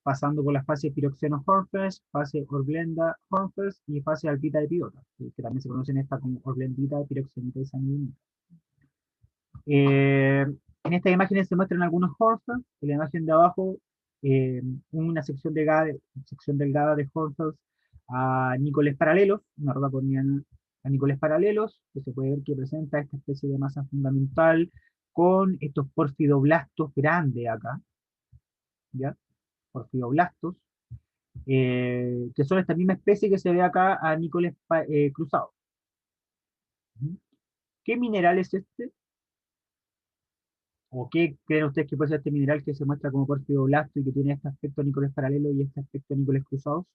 pasando por las fases piroxeno hornfels, fase orblenda hornfels y fase albita epidota, que también se conocen esta como orblendita, piroxenita y sanidinita. En estas imágenes se muestran algunos hornfells. En la imagen de abajo, una sección delgada de hornfells a nícoles paralelos, una roca corniana a nícoles paralelos, que se puede ver que presenta esta especie de masa fundamental con estos porfidoblastos grandes acá, ¿ya? Porfidoblastos, que son esta misma especie que se ve acá a nícoles cruzados. ¿Qué mineral es este? ¿O qué creen ustedes que puede ser este mineral que se muestra como porfidoblasto y que tiene este aspecto nícoles paralelo y este aspecto nícoles cruzados?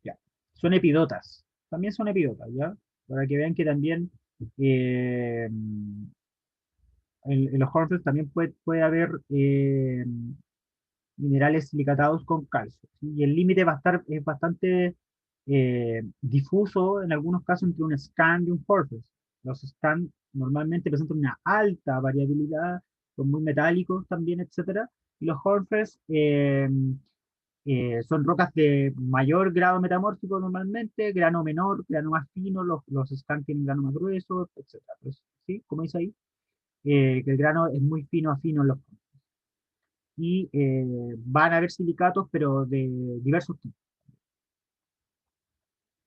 Ya. Son epidotas. También son epidotas, ¿ya? Para que vean que también en los hornfells también puede haber minerales silicatados con calcio, ¿sí? Y el límite va a estar es bastante difuso en algunos casos entre un scan y un hornfels. Los scan normalmente presentan una alta variabilidad, son muy metálicos también, etcétera, y los hornfels son rocas de mayor grado metamórfico normalmente, grano menor, grano más fino, los scan tienen grano más grueso, etcétera. Pues, ¿sí? Como dice ahí, que el grano es muy fino a fino en los y van a haber silicatos, pero de diversos tipos.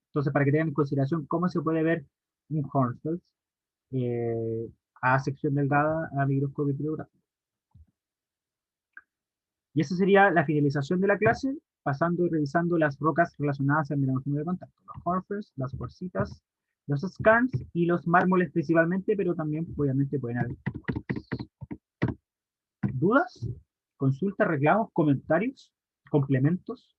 Entonces, para que tengan en consideración cómo se puede ver un hornfels, a sección delgada, a microscopio criográfico. Y esa sería la finalización de la clase, pasando y revisando las rocas relacionadas al metamorfismo de contacto, los hornfels, las cuarcitas, los skarns y los mármoles principalmente, pero también obviamente pueden haber otras. ¿Dudas? ¿Consultas, reclamos, comentarios, complementos?